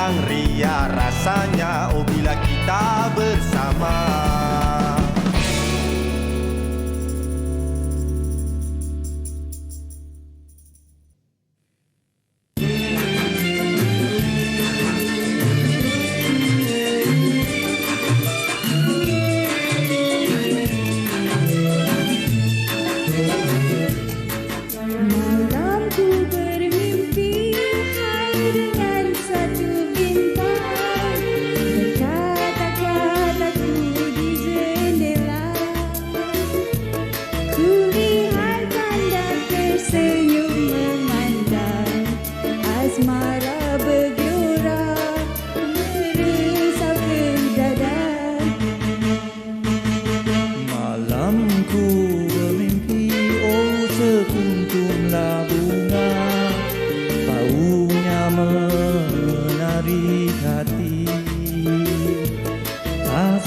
yang ria rasanya oh bila kita bersama.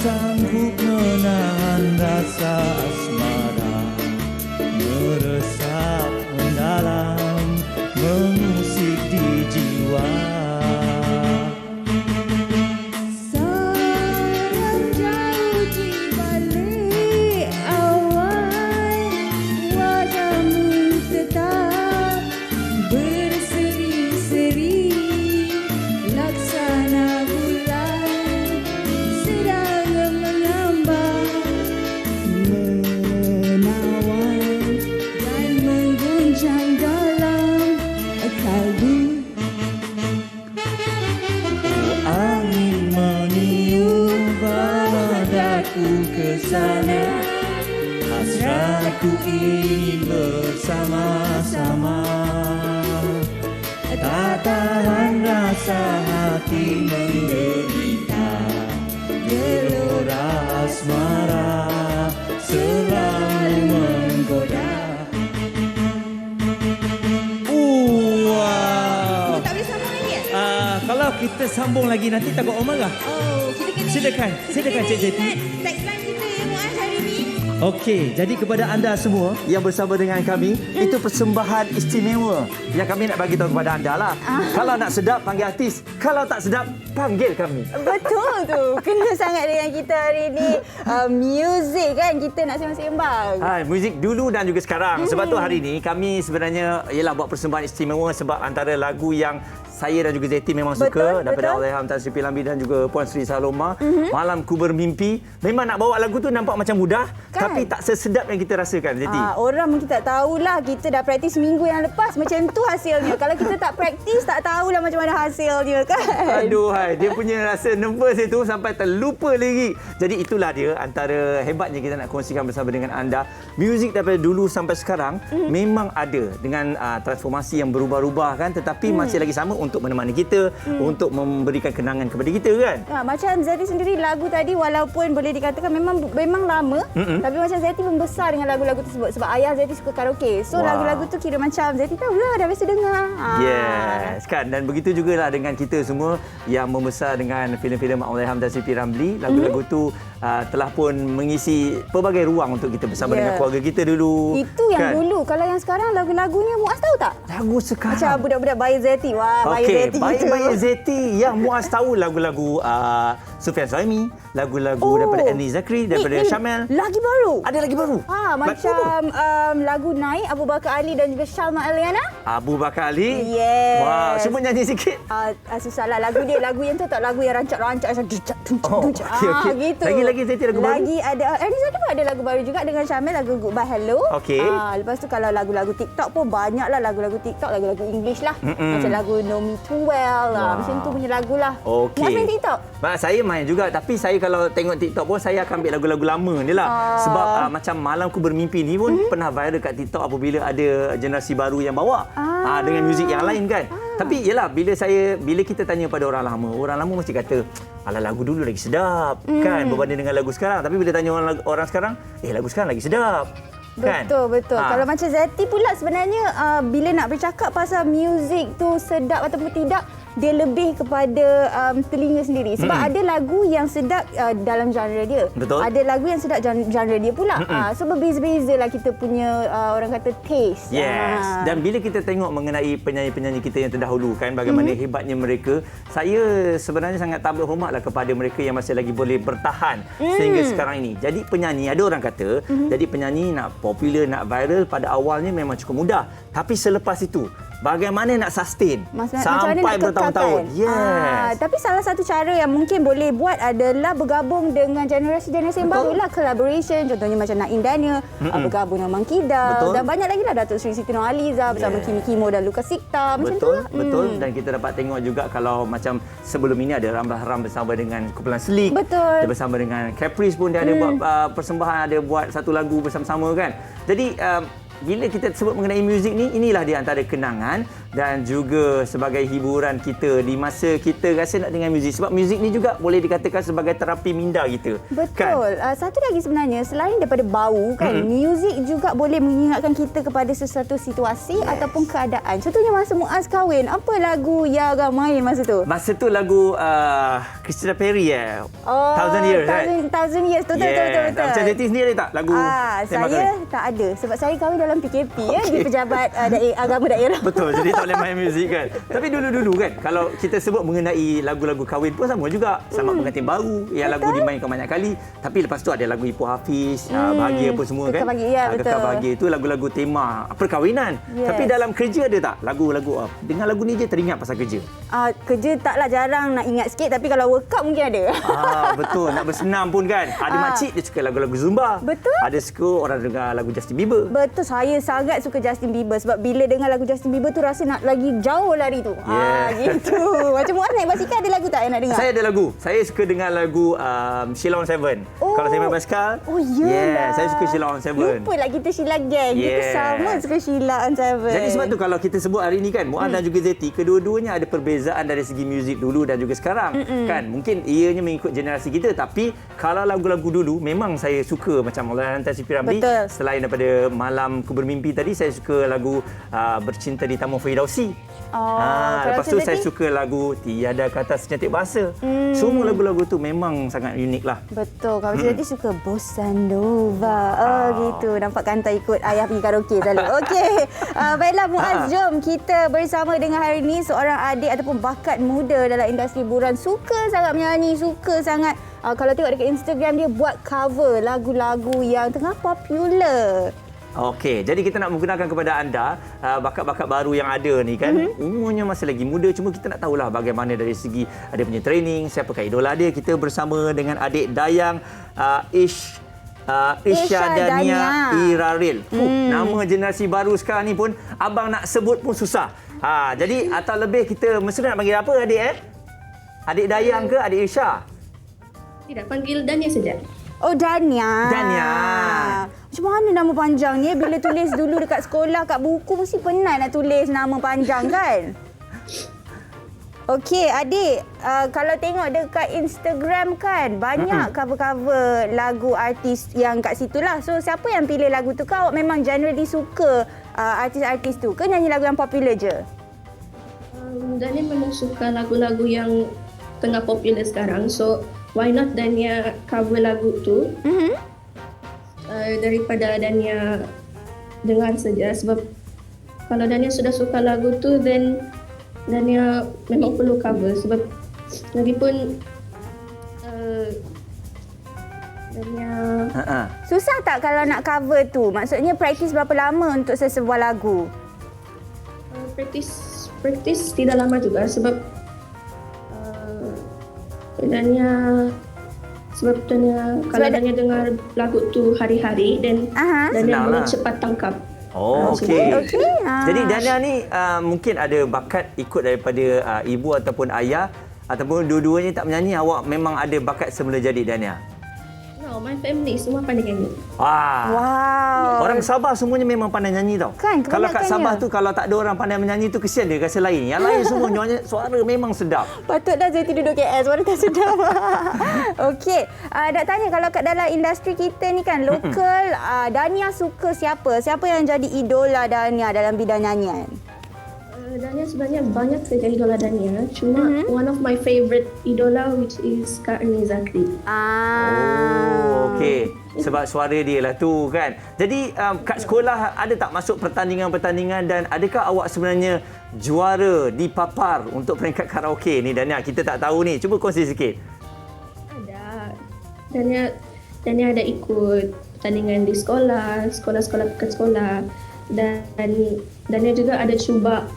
Sanggup menahan rasa asmara meresap mendalam mengusik di jiwa. Sayang jauh di balik awan, wajahmu tetap berseri-seri laksana bulan ke sana, hasratku ingin bersama-sama. Tak tahan rasa hati menderita, gelora asmara selalu menggoda. Wow. Tak boleh sambung lagi ya? Kalau kita sambung lagi nanti takut orang marah. Oh, kita kena Silakan Cik Zeti. Tagline kita yang Muaz hari ni. Okey, jadi kepada anda semua yang bersama dengan kami, itu persembahan istimewa yang kami nak bagi tahu kepada anda lah. Kalau nak sedap, panggil artis. Kalau tak sedap, panggil kami. Betul tu. Kena sangat dengan kita hari ni. Muzik kan, kita nak sembang-sembang. Muzik dulu dan juga sekarang. Sebab tu hari ni kami sebenarnya ialah buat persembahan istimewa sebab antara lagu yang saya dan juga Zeti memang suka daripada Allahyarham Tan Sri P. Ramlee dan juga Puan Sri Saloma. Malam Ku Bermimpi. Memang nak bawa lagu tu nampak macam mudah kan? Tapi tak sesedap yang kita rasakan, Zeti. Orang mungkin tak tahulah, kita dah praktis minggu yang lepas macam tu hasilnya. Kalau kita tak praktis tak tahulah macam mana hasilnya kan. Aduh, dia punya rasa nervous itu sampai terlupa lirik. Jadi itulah dia antara hebatnya kita nak kongsikan bersama dengan anda. Muzik daripada dulu sampai sekarang memang ada dengan transformasi yang berubah-ubah kan, tetapi masih lagi sama untuk menemani kita, untuk memberikan kenangan kepada kita kan. Macam Zeti sendiri, lagu tadi walaupun boleh dikatakan memang lama, tapi macam Zeti membesar dengan lagu-lagu tersebut sebab ayah Zeti suka karaoke. So lagu-lagu tu kira macam Zeti tahulah, dah biasa dengar. Yes kan, dan begitu jugalah dengan kita semua yang membesar dengan filem-filem Allahyarham Tan Sri P. Ramlee. Lagu-lagu tu telah pun mengisi pelbagai ruang untuk kita bersama dengan keluarga kita dulu. Itu yang kan? Dulu. Kalau yang sekarang lagu-lagunya Muaz tahu tak? Lagu sekarang macam budak-budak Bayi Zeti. Bayi Zeti yang Muaz tahu lagu-lagu Sufian Suhaimi, lagu-lagu daripada Annie Zakri, daripada Syamel. Lagi baru? Ada lagi baru. Macam lagu Naik, Abu Bakar Ali dan juga Shalma Eliana. Abu Bakar Ali? Yes. Wah, cuba nyanyi sikit. Susahlah lagu dia, lagu yang tu tak, lagu yang rancak-rancak macam okay. Gitu. Lagi Zeti lagu baru? Lagi ada Annie Zakri pun ada lagu baru juga dengan Syamel, lagu Goodbye Hello. Okey. Lepas tu kalau lagu-lagu TikTok pun banyaklah lagu-lagu TikTok, lagu-lagu English lah. Macam lagu Know Me Too Well lah. Macam tu punya lagu lah. Okey. Muaz main TikTok? Saya main juga, tapi saya kalau tengok TikTok pun saya akan ambil lagu-lagu lama ni lah. Sebab macam Malam Ku Bermimpi ni pun pernah viral kat TikTok apabila ada generasi baru yang bawa dengan muzik yang lain kan. Tapi yalah, bila kita tanya pada orang lama mesti kata alah lagu dulu lagi sedap kan berbanding dengan lagu sekarang. Tapi bila tanya orang sekarang, lagu sekarang lagi sedap. Kan? Betul. Kalau macam Zeti pula sebenarnya bila nak bercakap pasal muzik tu sedap ataupun tidak, dia lebih kepada telinga sendiri. Sebab ada lagu yang sedap dalam genre dia. Betul. Ada lagu yang sedap genre dia pula. So berbeza-beza lah kita punya orang kata taste. Yes. Dan bila kita tengok mengenai penyanyi-penyanyi kita yang terdahulu kan, bagaimana hebatnya mereka, saya sebenarnya sangat tabur hormatlah kepada mereka yang masih lagi boleh bertahan sehingga sekarang ini. Jadi penyanyi, ada orang kata, jadi penyanyi nak popular, nak viral pada awalnya memang cukup mudah. Tapi selepas itu, bagaimana nak sustain sampai bertahun-tahun. Yes. Tapi salah satu cara yang mungkin boleh buat adalah bergabung dengan generasi-generasi yang baru lah. Collaboration. Contohnya macam Naim Daniel, bergabung dengan Mang Kidal. Dan banyak lagi lah Datuk Seri Siti Nurhaliza bersama Kimi Kimo dan Lucas Sikta. Macam tu lah. Betul. Dan kita dapat tengok juga kalau macam sebelum ini ada Ramlah Ram bersama dengan Kumpulan Slick. Betul. Dia bersama dengan Caprice pun dia ada buat persembahan, ada buat satu lagu bersama-sama kan. Jadi bila kita sebut mengenai muzik ni, inilah di antara kenangan dan juga sebagai hiburan kita di masa kita rasa nak dengar muzik. Sebab muzik ni juga boleh dikatakan sebagai terapi minda kita. Betul. Kan? Satu lagi sebenarnya, selain daripada bau kan, muzik juga boleh mengingatkan kita kepada sesuatu situasi ataupun keadaan. Contohnya masa Muaz kahwin, apa lagu yang agak main masa tu? Masa tu lagu Christina Perri Thousand Years kan? Thousand Years. Betul. Macam Zeti sendiri ada tak lagu? Saya tak ada. Sebab saya kahwin dalam PKP di Pejabat Agama Daerah. Betul, jadi tak boleh main muzik kan. Tapi dulu-dulu kan, kalau kita sebut mengenai lagu-lagu kahwin pun sama juga. Selamat Pengantin Baru, yang lagu dimainkan banyak kali. Tapi lepas tu ada lagu Ipoh Hafiz, Bahagia apa semua kan. Kekal Bahagia itu lagu-lagu tema perkahwinan. Tapi dalam kerja ada tak lagu-lagu dengan lagu ni je teringat pasal kerja? Kerja taklah, jarang nak ingat sikit. Tapi kalau workout mungkin ada. Betul, nak bersenam pun kan. Ada makcik dia suka lagu-lagu Zumba. Betul. Ada suka orang dengar lagu Justin Bieber. Betul, saya sangat suka Justin Bieber. Sebab bila dengar lagu Justin Bieber tu rasa nak lagi jauh lari tu. Gitu. Macam Muaz naik basikal, ada lagu tak yang nak dengar? Saya ada lagu. Saya suka dengar lagu Sheila on Seven. Kalau saya main basikal. Saya suka Sheila on Seven. Lupalah kita Sheila Gang. Kita sama suka Sheila on Seven. Jadi sebab tu kalau kita sebut hari ni kan, Muaz dan juga Zeti, kedua-duanya ada perbezaan dari segi muzik dulu dan juga sekarang. Kan, mungkin ianya mengikut generasi kita, tapi kalau lagu-lagu dulu memang saya suka macam Maulana Hantar Si Piramli. Selain daripada Malam Ku Bermimpi tadi, saya suka lagu Bercinta di Taman Firdausi. Lepas tu saya suka lagu Tiada Kata Secantik Bahasa. Semua lagu-lagu tu memang sangat unik lah. Betul. Kalau saya tadi suka Bossa Nova. Gitu. Nampak Kanta ikut ayah pergi karaoke selalu. Okey. Baiklah Muaz, jom kita bersama dengan hari ini seorang adik ataupun bakat muda dalam industri hiburan. Suka sangat menyanyi, suka sangat kalau tengok dekat Instagram dia buat cover lagu-lagu yang tengah popular. Okey, jadi kita nak menggunakan kepada anda bakat-bakat baru yang ada ni kan. Umurnya masih lagi muda, cuma kita nak tahulah bagaimana dari segi ada punya training, siapakah idola dia. Kita bersama dengan adik Dayang Isha Dania Iraril. Nama generasi baru sekarang ni pun abang nak sebut pun susah. Jadi atau lebih kita mesti nak panggil apa adik Adik Dayang ke adik Isha? Tidak, panggil Dania saja. Oh, Dania. Macam mana nama panjang ni? Bila tulis dulu dekat sekolah, kat buku mesti penat nak tulis nama panjang kan? Okey, adik. Kalau tengok dekat Instagram kan, banyak cover-cover lagu artis yang kat situ lah. So, siapa yang pilih lagu tu? Kau memang generally suka artis-artis tu ke nyanyi lagu yang popular je? Dania memang suka lagu-lagu yang tengah popular sekarang. So, why not Dania cover lagu tu? Daripada Dania dengar saja. Sebab kalau Dania sudah suka lagu tu, then Dania memang perlu cover. Sebab lagipun Dania... Susah tak kalau nak cover tu? Maksudnya praktis berapa lama untuk sesebuah lagu? Praktis tidak lama juga. Sebab kalau Dania dengar lagu tu hari-hari, dan Dania boleh cepat tangkap. Okey. Jadi Dania ni mungkin ada bakat ikut daripada ibu ataupun ayah, ataupun dua-duanya tak menyanyi. Awak memang ada bakat semula jadi Dania? No, my family semua pandai nyanyi. Wow. Orang Sabah semuanya memang pandai nyanyi tau. Kan, kalau kat Sabah tu kalau tak ada orang pandai menyanyi tu kesian dia rasa lain. Yang lain semua nyanyi suara memang sedap. Patutlah Zeti duduk KL, suara tak sedap. Okey, nak tanya kalau kat dalam industri kita ni kan lokal, Dania suka siapa? Siapa yang jadi idola Dania dalam bidang nyanyian? Dania sebenarnya banyak saja idola Dania. Cuma one of my favorite idola which is Kak Ernie Zakri. Oh, okey. Sebab suara dia lah tu kan. Jadi kat sekolah ada tak masuk pertandingan-pertandingan dan adakah awak sebenarnya juara di Papar untuk peringkat karaoke ni Dania? Kita tak tahu ni. Cuba kongsi sikit. Ada. Dania ada ikut pertandingan di sekolah bukan sekolah. Dan Dania juga ada cuba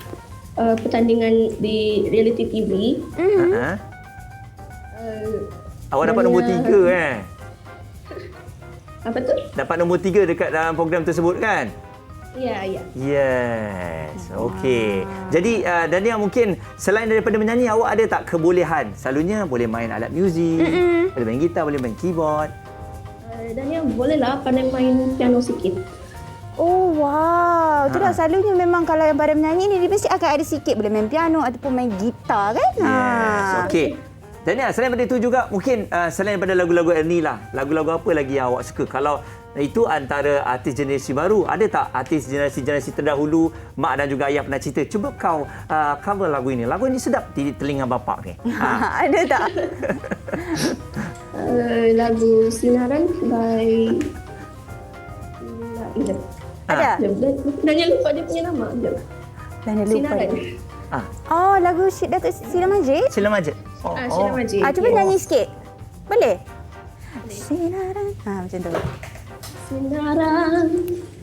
pertandingan di reality TV. Awak dapat nombor 3 Apa tu? Dapat nombor 3 dekat dalam program tersebut kan? Ya. Yes. Okey. Jadi Dania mungkin selain daripada menyanyi awak ada tak kebolehan? Selalunya boleh main alat muzik, boleh main gitar, boleh main keyboard. Dania bolehlah pandai main piano sikit. Oh, wow. Itu dah selalunya memang kalau yang pada menyanyi ni, dia mesti akan ada sikit boleh main piano ataupun main gitar kan? Yes. Okey. Dania, selain daripada itu juga, mungkin selain daripada lagu-lagu Ernie lah, lagu-lagu apa lagi yang awak suka? Kalau itu antara artis generasi baru, ada tak artis generasi terdahulu, mak dan juga ayah pernah cerita, cuba kau cover lagu ini. Lagu ini sedap di telinga bapak ni. Ada tak? Lagu Sinaran by Ada? Dania lupa dia punya nama. Dania lupa. Sinaran. Oh, lagu Datuk Sheila Majid? Sheila Majid. Sheila Majid. Cuba nyanyi sikit. Boleh? Sinaran. Macam tu. Sinaran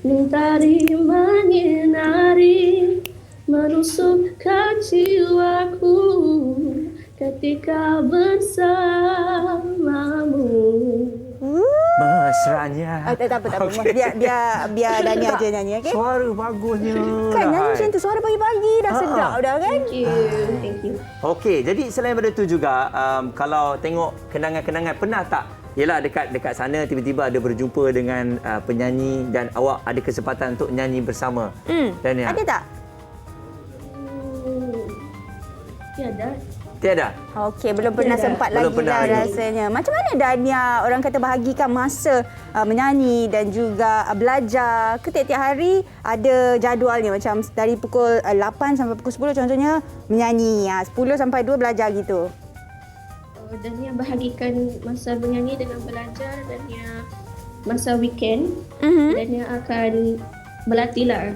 mentari menyinari menusuk jiwaku ketika bersamamu. Mesranya. Tak apa. Okay. Biar Dania aja nyanyi, okey? Suara bagusnya. Kan nyanyi macam tu, suara pagi-pagi dah sedap dah kan? Thank you. Okey, jadi selain daripada itu juga, kalau tengok kenangan-kenangan, pernah tak? Yelah, dekat sana tiba-tiba ada berjumpa dengan penyanyi dan awak ada kesempatan untuk nyanyi bersama. Dania. Ada tak? Tiada. Okey, belum pernah sempat Belum lagi pernah lah lagi. rasanya. Macam mana Dania orang kata bahagikan masa menyanyi dan juga belajar? Ke tiap-tiap hari ada jadualnya macam dari pukul 8 sampai pukul 10 contohnya menyanyi. 10 sampai 2 belajar gitu. Dania bahagikan masa menyanyi dengan belajar. Dania masa weekend Dania akan berlatih lah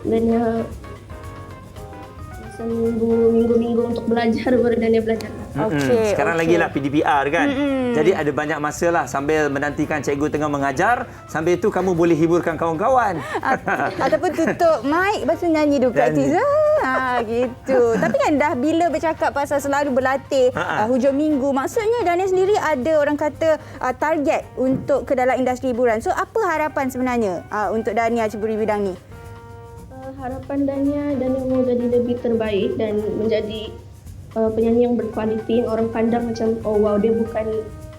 Dania masa minggu-minggu untuk belajar baru Dania belajar. Okey. Sekarang lagi lah PDPR kan. Jadi ada banyak masa lah sambil menantikan cikgu tengah mengajar. Sambil itu kamu boleh hiburkan kawan-kawan. Ataupun tutup mic lepas tu nyanyi dulu praktis. Gitu. Tapi kan dah bila bercakap pasal selalu berlatih hujung minggu, maksudnya Dania sendiri ada orang kata target untuk ke dalam industri hiburan. So apa harapan sebenarnya untuk Dania ceburi bidang ni? Harapan Dania mau jadi lebih terbaik dan menjadi penyanyi yang berkualiti, yang orang pandang macam oh wow, dia bukan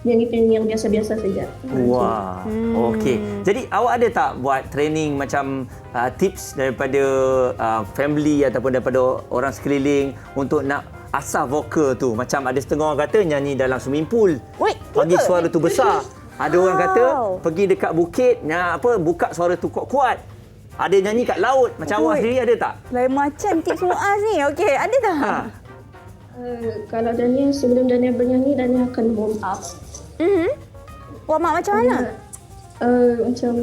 penyanyi yang biasa-biasa saja. Wah, okey. Jadi awak ada tak buat training macam tips daripada family ataupun daripada orang sekeliling untuk nak asah vokal tu? Macam ada setengah orang kata nyanyi dalam swimming pool. Wait, bagi suara tu besar. Ada orang kata pergi dekat bukit, buka suara tu kuat-kuat. Ada nyanyi kat laut. Macam awak sendiri ada tak? Lain macam tips Muaz ni. Okey, ada tak? Kalau Dania, sebelum Dania bernyanyi, Dania akan warm up. Warm up macam mana? Macam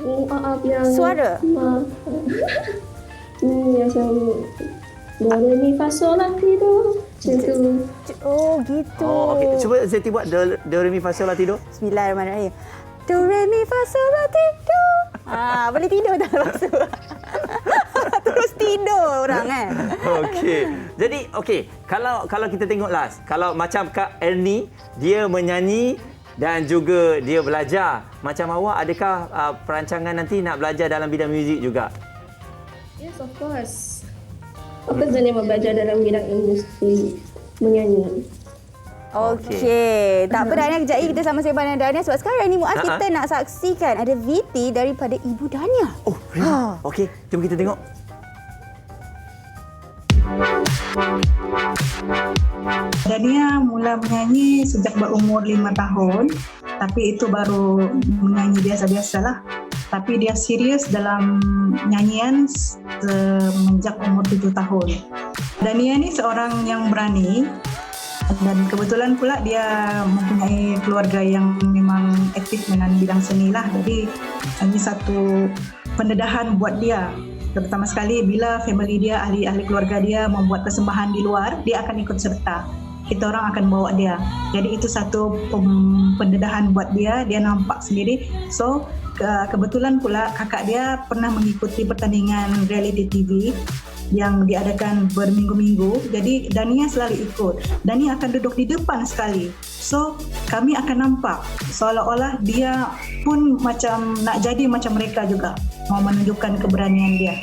warm up yang Suara? Macam do re mi fa sol la ti do. Macam tu. Oh, gitu. Oh, okey. Cuba Zeti buat do re mi fa sol la ti do. Bismillahirrahmanirrahim. Do re mi fa sol la ti do. Boleh tidur tak lepas tu? Terus tidur orang kan. Okey. Jadi kalau kita tengoklah, kalau macam Kak Ernie, dia menyanyi dan juga dia belajar. Macam awak, adakah perancangan nanti nak belajar dalam bidang muzik juga? Yes, of course. Of course, Dania mau belajar dalam bidang industri menyanyi. Okey. Tak apa Dania, kejap lagi kita sama sembang dengan Dania sebab sekarang ni Muaz kita nak saksikan ada VT daripada Ibu Dania. Oh, really? Okey, jom kita tengok. Dania mula menyanyi sejak berumur 5 tahun, tapi itu baru menyanyi biasa-biasalah. Tapi dia serius dalam nyanyian semenjak umur 7 tahun. Dania ni seorang yang berani dan kebetulan pula dia mempunyai keluarga yang memang aktif dengan bidang seni lah. Jadi ini satu pendedahan buat dia. Terutama sekali bila family dia, ahli-ahli keluarga dia membuat persembahan di luar, dia akan ikut serta. Kita orang akan bawa dia. Jadi itu satu pendedahan buat dia, dia nampak sendiri. So kebetulan pula kakak dia pernah mengikuti pertandingan reality TV yang diadakan berminggu-minggu. Jadi Dania selalu ikut. Dania akan duduk di depan sekali. So kami akan nampak seolah-olah dia pun macam nak jadi macam mereka juga. Mau menunjukkan keberanian dia.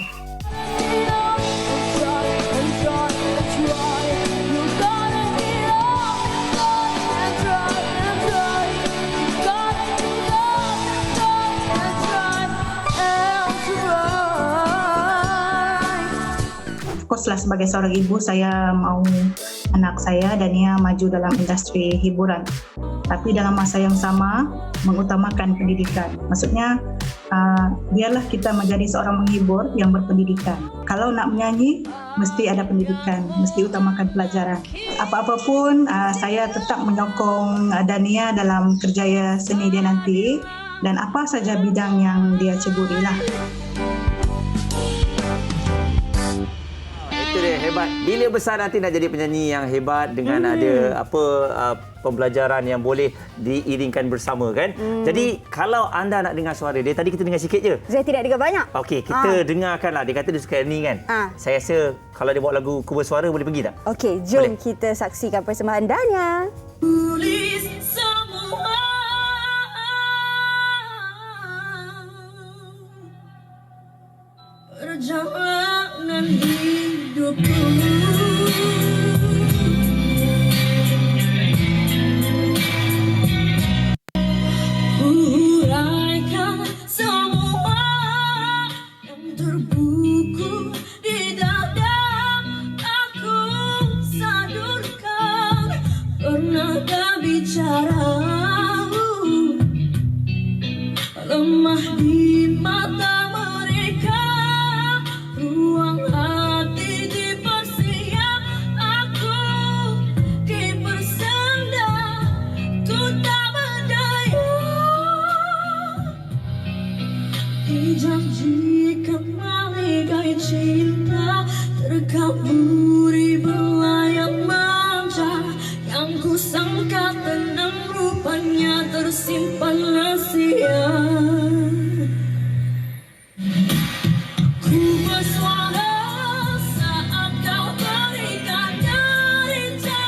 Lah sebagai seorang ibu, saya mau anak saya Dania maju dalam industri hiburan. Tapi dalam masa yang sama mengutamakan pendidikan. Maksudnya biarlah kita menjadi seorang menghibur yang berpendidikan. Kalau nak menyanyi mesti ada pendidikan, mesti utamakan pelajaran. Apa-apa pun saya tetap menyokong Dania dalam kerjaya seni dia nanti dan apa saja bidang yang dia ceburilah. Itu dia, hebat. Bila besar nanti nak jadi penyanyi yang hebat dengan ada pembelajaran yang boleh diiringkan bersama kan. Jadi kalau anda nak dengar suara dia, tadi kita dengar sikit je. Saya tidak dengar banyak. Okey, kita dengarkanlah. Dia kata dia suka Ernie kan. Saya rasa kalau dia bawa lagu Kubur Suara boleh pergi tak? Okey, jom boleh. kita saksikan persembahan Dania. Tulis semua perjalanan hidupku. Uraikan semua yang terbuku di dada. Aku sadurkan pernah bicara lemah di mata mereka. Ruang hati dipersiap, aku dipersenda, ku tak berdaya. Dijanjikan maligai cinta, terkaburi belayang manja. Yang ku sangka tenang, rupanya tersimpan rahasia. Ku bersuara saat kau berikan derita.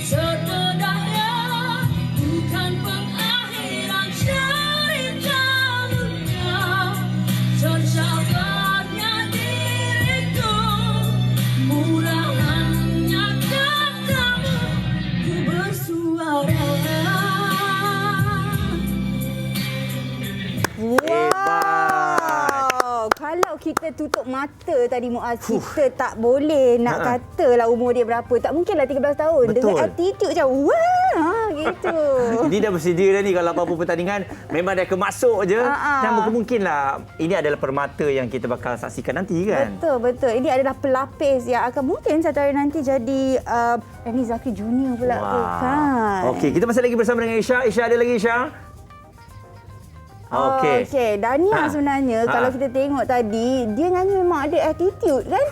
Terpedaya bukan pengakhiran cerita dunia. Tercabarnya diriku, murahannya katamu. Ku bersuara. Wow. Kalau kita tutup mata tadi Muaz, kita tak boleh nak katalah umur dia berapa. Tak mungkinlah 13 tahun. Betul. Dengan attitude macam wah gitu. Ini dah bersedia dah ni kalau apa-apa pertandingan memang dia akan masuk je. Dan mungkinlah ini adalah permata yang kita bakal saksikan nanti kan. Betul. Ini adalah pelapis yang akan mungkin satu hari nanti jadi Ernie Zakri Junior pula tu kan. Okey, kita masih lagi bersama dengan Isha. Isha ada lagi Isha? Okey. Dania sebenarnya kalau kita tengok tadi, dia nyanyi memang ada attitude kan?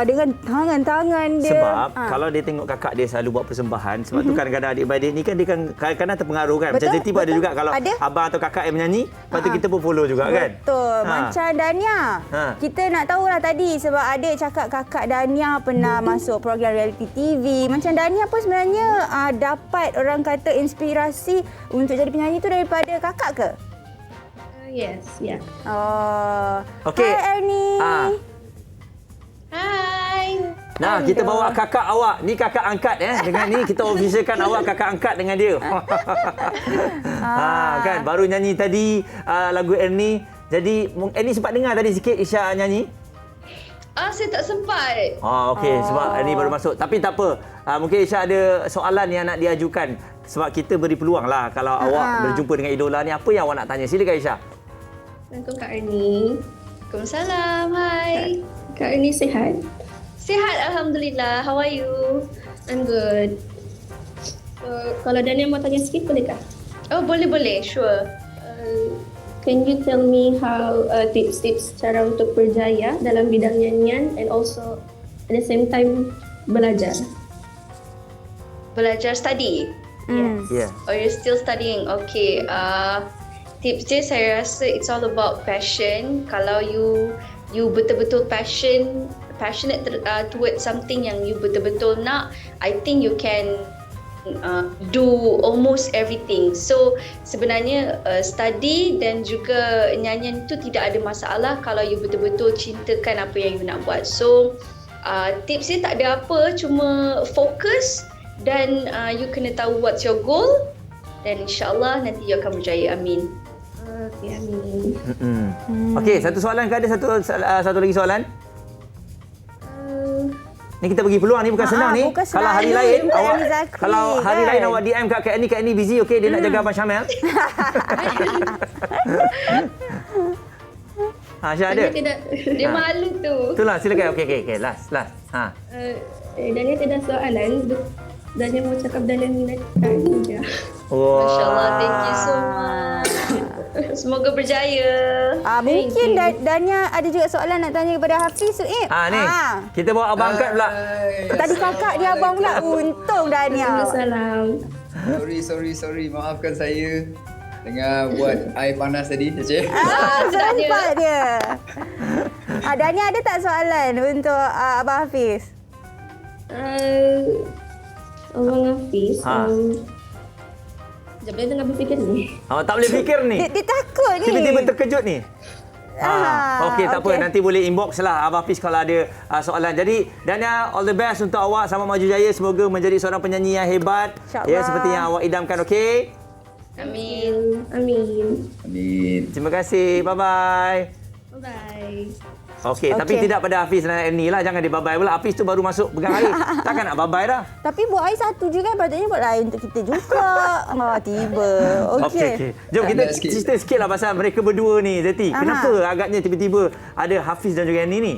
Dengan tangan-tangan dia. Sebab kalau dia tengok kakak dia selalu buat persembahan, sebab tu kadang-kadang adik-beradik ni kan dia kan kadang-kadang terpengaruh kan. Macam tiba-tiba ada juga kalau abang atau kakak yang menyanyi, lepas tu kita pun follow juga kan. Betul. Macam Dania. Kita nak tahulah tadi sebab adik cakap kakak Dania pernah masuk program reality TV. Macam Dania pun sebenarnya dapat orang kata inspirasi untuk jadi penyanyi tu daripada kakak ke? Yes, ya. Okey. Hai Ernie. Hai. Nah, kita bawa kakak awak. Ni kakak angkat dengan ni kita officialkan awak kakak angkat dengan dia. Kan baru nyanyi tadi lagu Ernie. Jadi Ernie sempat dengar tadi sikit Isha nyanyi? Saya tak sempat. Okey, sebab ini baru masuk. Tapi tak apa. Mungkin Isha ada soalan yang nak diajukan. Sebab kita beri peluang lah kalau awak berjumpa dengan idola ni. Apa yang awak nak tanya? Silakan Isha. Assalamualaikum Kak Ernie. Waalaikumsalam. Hai. Kak Ernie sihat? Sihat Alhamdulillah. How are you? I'm good. Kalau Dania mau tanya sikit boleh kah? Oh, boleh. Sure. Can you tell me how tips-tips cara untuk berjaya dalam bidang nyanyian and also at the same time belajar? Belajar study. Yeah. Oh, you're still studying. Okay. Tips dia saya rasa it's all about passion. Kalau you betul-betul passionate towards something yang you betul-betul nak, I think you can do almost everything. So sebenarnya study dan juga nyanyian itu tidak ada masalah kalau you betul-betul cintakan apa yang you nak buat. So tips dia tak ada apa, cuma fokus dan you kena tahu what's your goal dan insyaAllah nanti you akan berjaya. Amin. Okay, amin. Okey, satu soalan ke ada satu lagi soalan? Ni kita bagi peluang ni bukan senang ni. bukan Kalau hari selalu lain jumpa awak Ernie Zakri, kalau hari kan? lain awak DM kat Kak Ni busy okey dia nak jaga Abang Syamel. Syah ada. Dania tidak Dia malu tu. Itulah silakan. Okey last. Dania tidak soalan. Dania mau cakap Dania minat Kak Ernie je. Masya Allah, thank you so much. Semoga berjaya. Mungkin Dania ada juga soalan nak tanya kepada Hafiz Suib. Ni. Kita bawa abang angkat pula. Tadi kakak dia abang pula. Untung Dania. Salam. Sorry. Maafkan saya dengan buat air panas tadi, Cik. Sempat dia. Dania ada tak soalan untuk Abang Hafiz? Abang Hafiz. Sekejap, dia tengah berfikir ni. Tak boleh fikir ni. Dia takut ni. Tiba-tiba terkejut ni. Okey, tak apa. Nanti boleh inbox lah Abang Hafiz kalau ada soalan. Jadi, Dania, all the best untuk awak. Selamat maju jaya. Semoga menjadi seorang penyanyi yang hebat. Ya, seperti yang awak idamkan, okey? Amin. Terima kasih. Bye-bye. Bye-bye. Okey, tapi tidak pada Hafiz dan Ernie lah. Jangan dia bye-bye pula. Hafiz tu baru masuk pegang air. Takkan nak bye-bye dah. Tapi buat air satu je kan. Patutnya buat lain untuk kita juga. Tiba. Okey. Jom kita cerita sikit lah pasal mereka berdua ni, Zeti. Kenapa agaknya tiba-tiba ada Hafiz dan juga Ernie ni?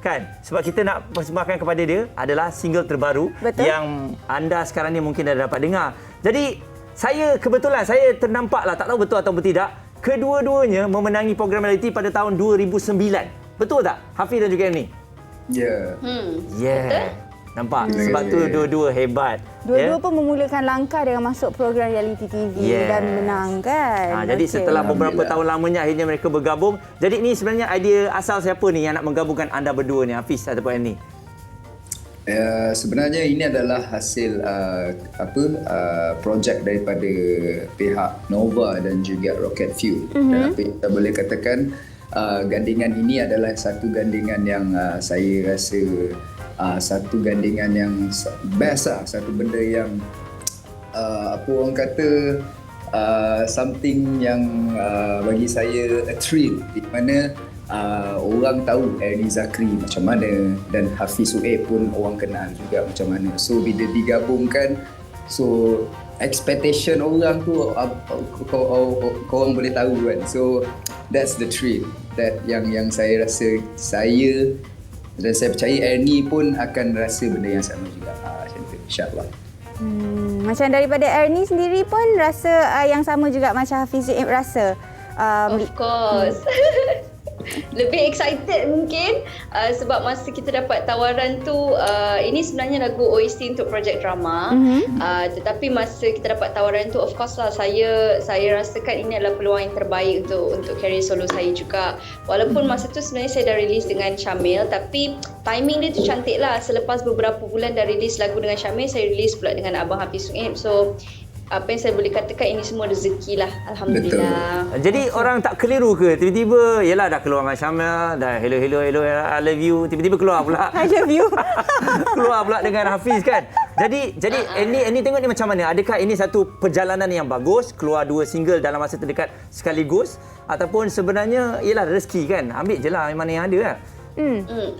Kan? Sebab kita nak persembahkan kepada dia adalah single terbaru. Betul. Yang anda sekarang ni mungkin dah dapat dengar. Jadi, kebetulan saya ternampak lah, tak tahu betul atau tidak, kedua-duanya memenangi program reality pada tahun 2009. Betul tak? Hafiz dan juga Ernie? Ya. Yeah. Nampak? Sebab tu dua-dua hebat. Dua-dua pun memulakan langkah dengan masuk program reality TV dan menangkan. Jadi setelah beberapa tahun lamanya akhirnya mereka bergabung. Jadi ni sebenarnya idea asal siapa ni yang nak menggabungkan anda berdua ni, Hafiz ataupun Ernie? Sebenarnya ini adalah hasil projek daripada pihak Nova dan juga Rocket Fuel. Dan apa yang kita boleh katakan gandingan ini adalah satu gandingan yang saya rasa satu gandingan yang best lah, satu benda yang apa orang kata something yang bagi saya a thrill, di mana orang tahu Ernie Zakri macam mana dan Hafiz Suib pun orang kenal juga macam mana. So bila digabungkan, so expectation orang tu korang boleh tahu kan. So that's the thrill that yang saya rasa saya dan saya percaya Ernie pun akan rasa benda yang sama juga. Macam tu, insyaAllah. Macam daripada Ernie sendiri pun rasa yang sama juga macam Hafiz Suib rasa. Of course. Lebih excited mungkin sebab masa kita dapat tawaran tu ini sebenarnya lagu OST untuk projek drama. Tetapi masa kita dapat tawaran tu, of course lah saya rasakan ini adalah peluang yang terbaik untuk career solo saya juga. Walaupun masa tu sebenarnya saya dah release dengan Syamil, tapi timing dia tu cantik lah. Selepas beberapa bulan dah release lagu dengan Syamil, saya release pula dengan Abang Hafiz Suib. So apa yang saya boleh katakan, ini semua rezeki lah. Alhamdulillah. Betul. Jadi orang tak keliru ke? Tiba-tiba, yelah dah keluar dengan Syamil, dah hello, I love you. Tiba-tiba keluar pula. I love you. Keluar pula dengan Hafiz kan? Jadi Ernie tengok ni macam mana? Adakah ini satu perjalanan yang bagus, keluar 2 single dalam masa terdekat sekaligus? Ataupun sebenarnya, yelah rezeki kan? Ambil je lah mana yang ada kan?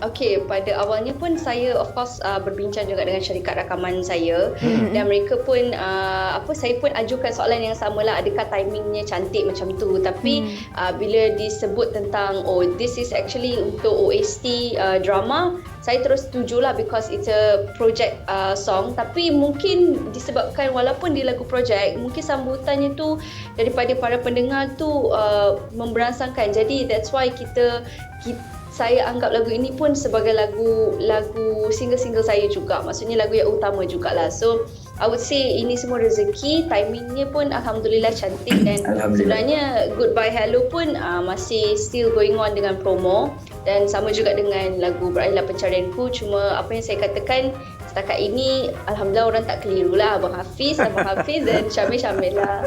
Okay, pada awalnya pun saya of course berbincang juga dengan syarikat rakaman saya dan mereka pun saya pun ajukan soalan yang sama lah, adakah timingnya cantik macam tu, tapi bila disebut tentang this is actually untuk OST drama, saya terus setujulah because it's a project song, tapi mungkin disebabkan walaupun di lagu project, mungkin sambutannya tu daripada para pendengar tu memberangsangkan. Jadi that's why saya anggap lagu ini pun sebagai lagu single-single saya juga. Maksudnya lagu yang utama jugalah. So I would say ini semua rezeki, timingnya pun alhamdulillah cantik dan sebenarnya Goodbye Hello pun masih still going on dengan promo dan sama juga dengan lagu Berakhirlah Pencarianku. Cuma apa yang saya katakan setakat ini alhamdulillah orang tak keliru lah, Abang Hafiz dan Syamil lah.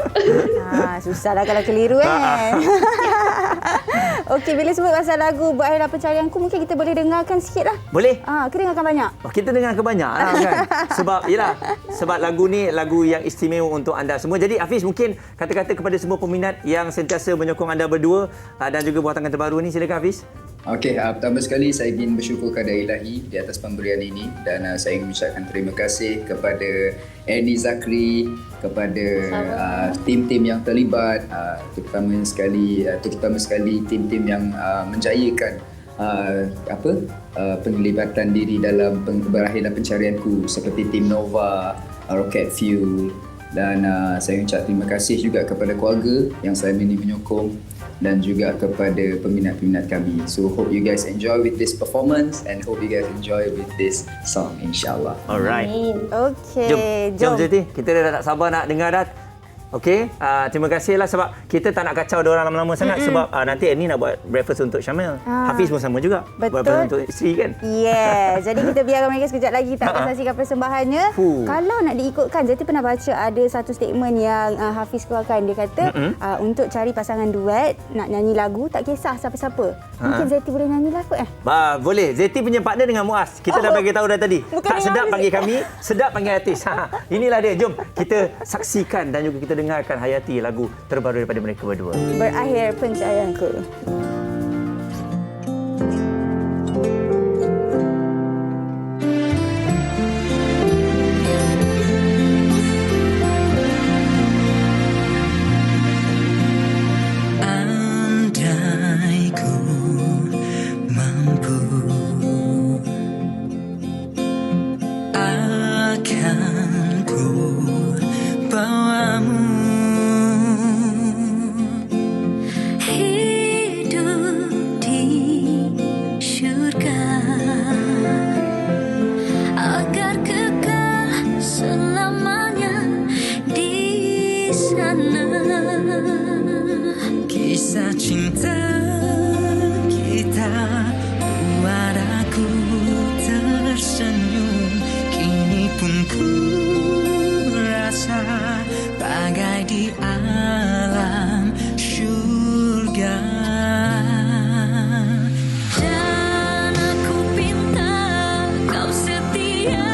Susahlah kalau keliru kan. Okey, bila sebut pasal lagu Berakhirlah Pencarianku, mungkin kita boleh dengarkan sikit lah. Boleh? Kita dengarkan banyak. Kita dengarkan banyak lah kan. Sebab lagu ni lagu yang istimewa untuk anda semua. Jadi Hafiz, mungkin kata-kata kepada semua peminat yang sentiasa menyokong anda berdua dan juga buah tangan terbaru ni. Silakan Hafiz. Okey, pertama sekali saya ingin bersyukur kepada Ilahi di atas pemberian ini dan saya ingin mengucapkan terima kasih kepada Annie Zakri, kepada tim-tim yang terlibat, terutama sekali tim-tim yang menjayakan penglibatan diri dalam Berakhirlah Pencarianku seperti tim Nova, Rocket Fuel, dan saya ucap terima kasih juga kepada keluarga yang selama ini menyokong dan juga kepada peminat-peminat kami. So hope you guys enjoy with this performance and hope you guys enjoy with this song, insyaAllah. Alright. Okey, Jom Zeti, kita dah tak sabar nak dengar dah. Okey, terima kasihlah sebab kita tak nak kacau diorang lama-lama sangat sebab nanti Annie nak buat breakfast untuk Syamil. Hafiz pun sama juga. Betul. Buat breakfast untuk isteri kan? Yes. Jadi kita biarkan mereka sekejap lagi tak akan saksikan persembahannya. Kalau nak diikutkan, Zeti pernah baca ada satu statement yang Hafiz keluarkan. Dia kata untuk cari pasangan duet, nak nyanyi lagu, tak kisah siapa-siapa. Mungkin Zeti boleh nyanyi lagu boleh. Zeti punya partner dengan Muaz. Kita dah bagi tahu dah tadi. Tak sedap panggil kami, sedap panggil artis. Inilah dia. Jom kita saksikan dan juga kita dengarkan hayati lagu terbaru daripada mereka berdua. Berakhir Pencarianku. Andai ku mampu, akan ku bawamu hidup di syurga agar kekal selamanya di sana. Kisah cinta kita buat aku tersenyum, kini pun ku rasa bagai di alam syurga. Dan aku minta kau setia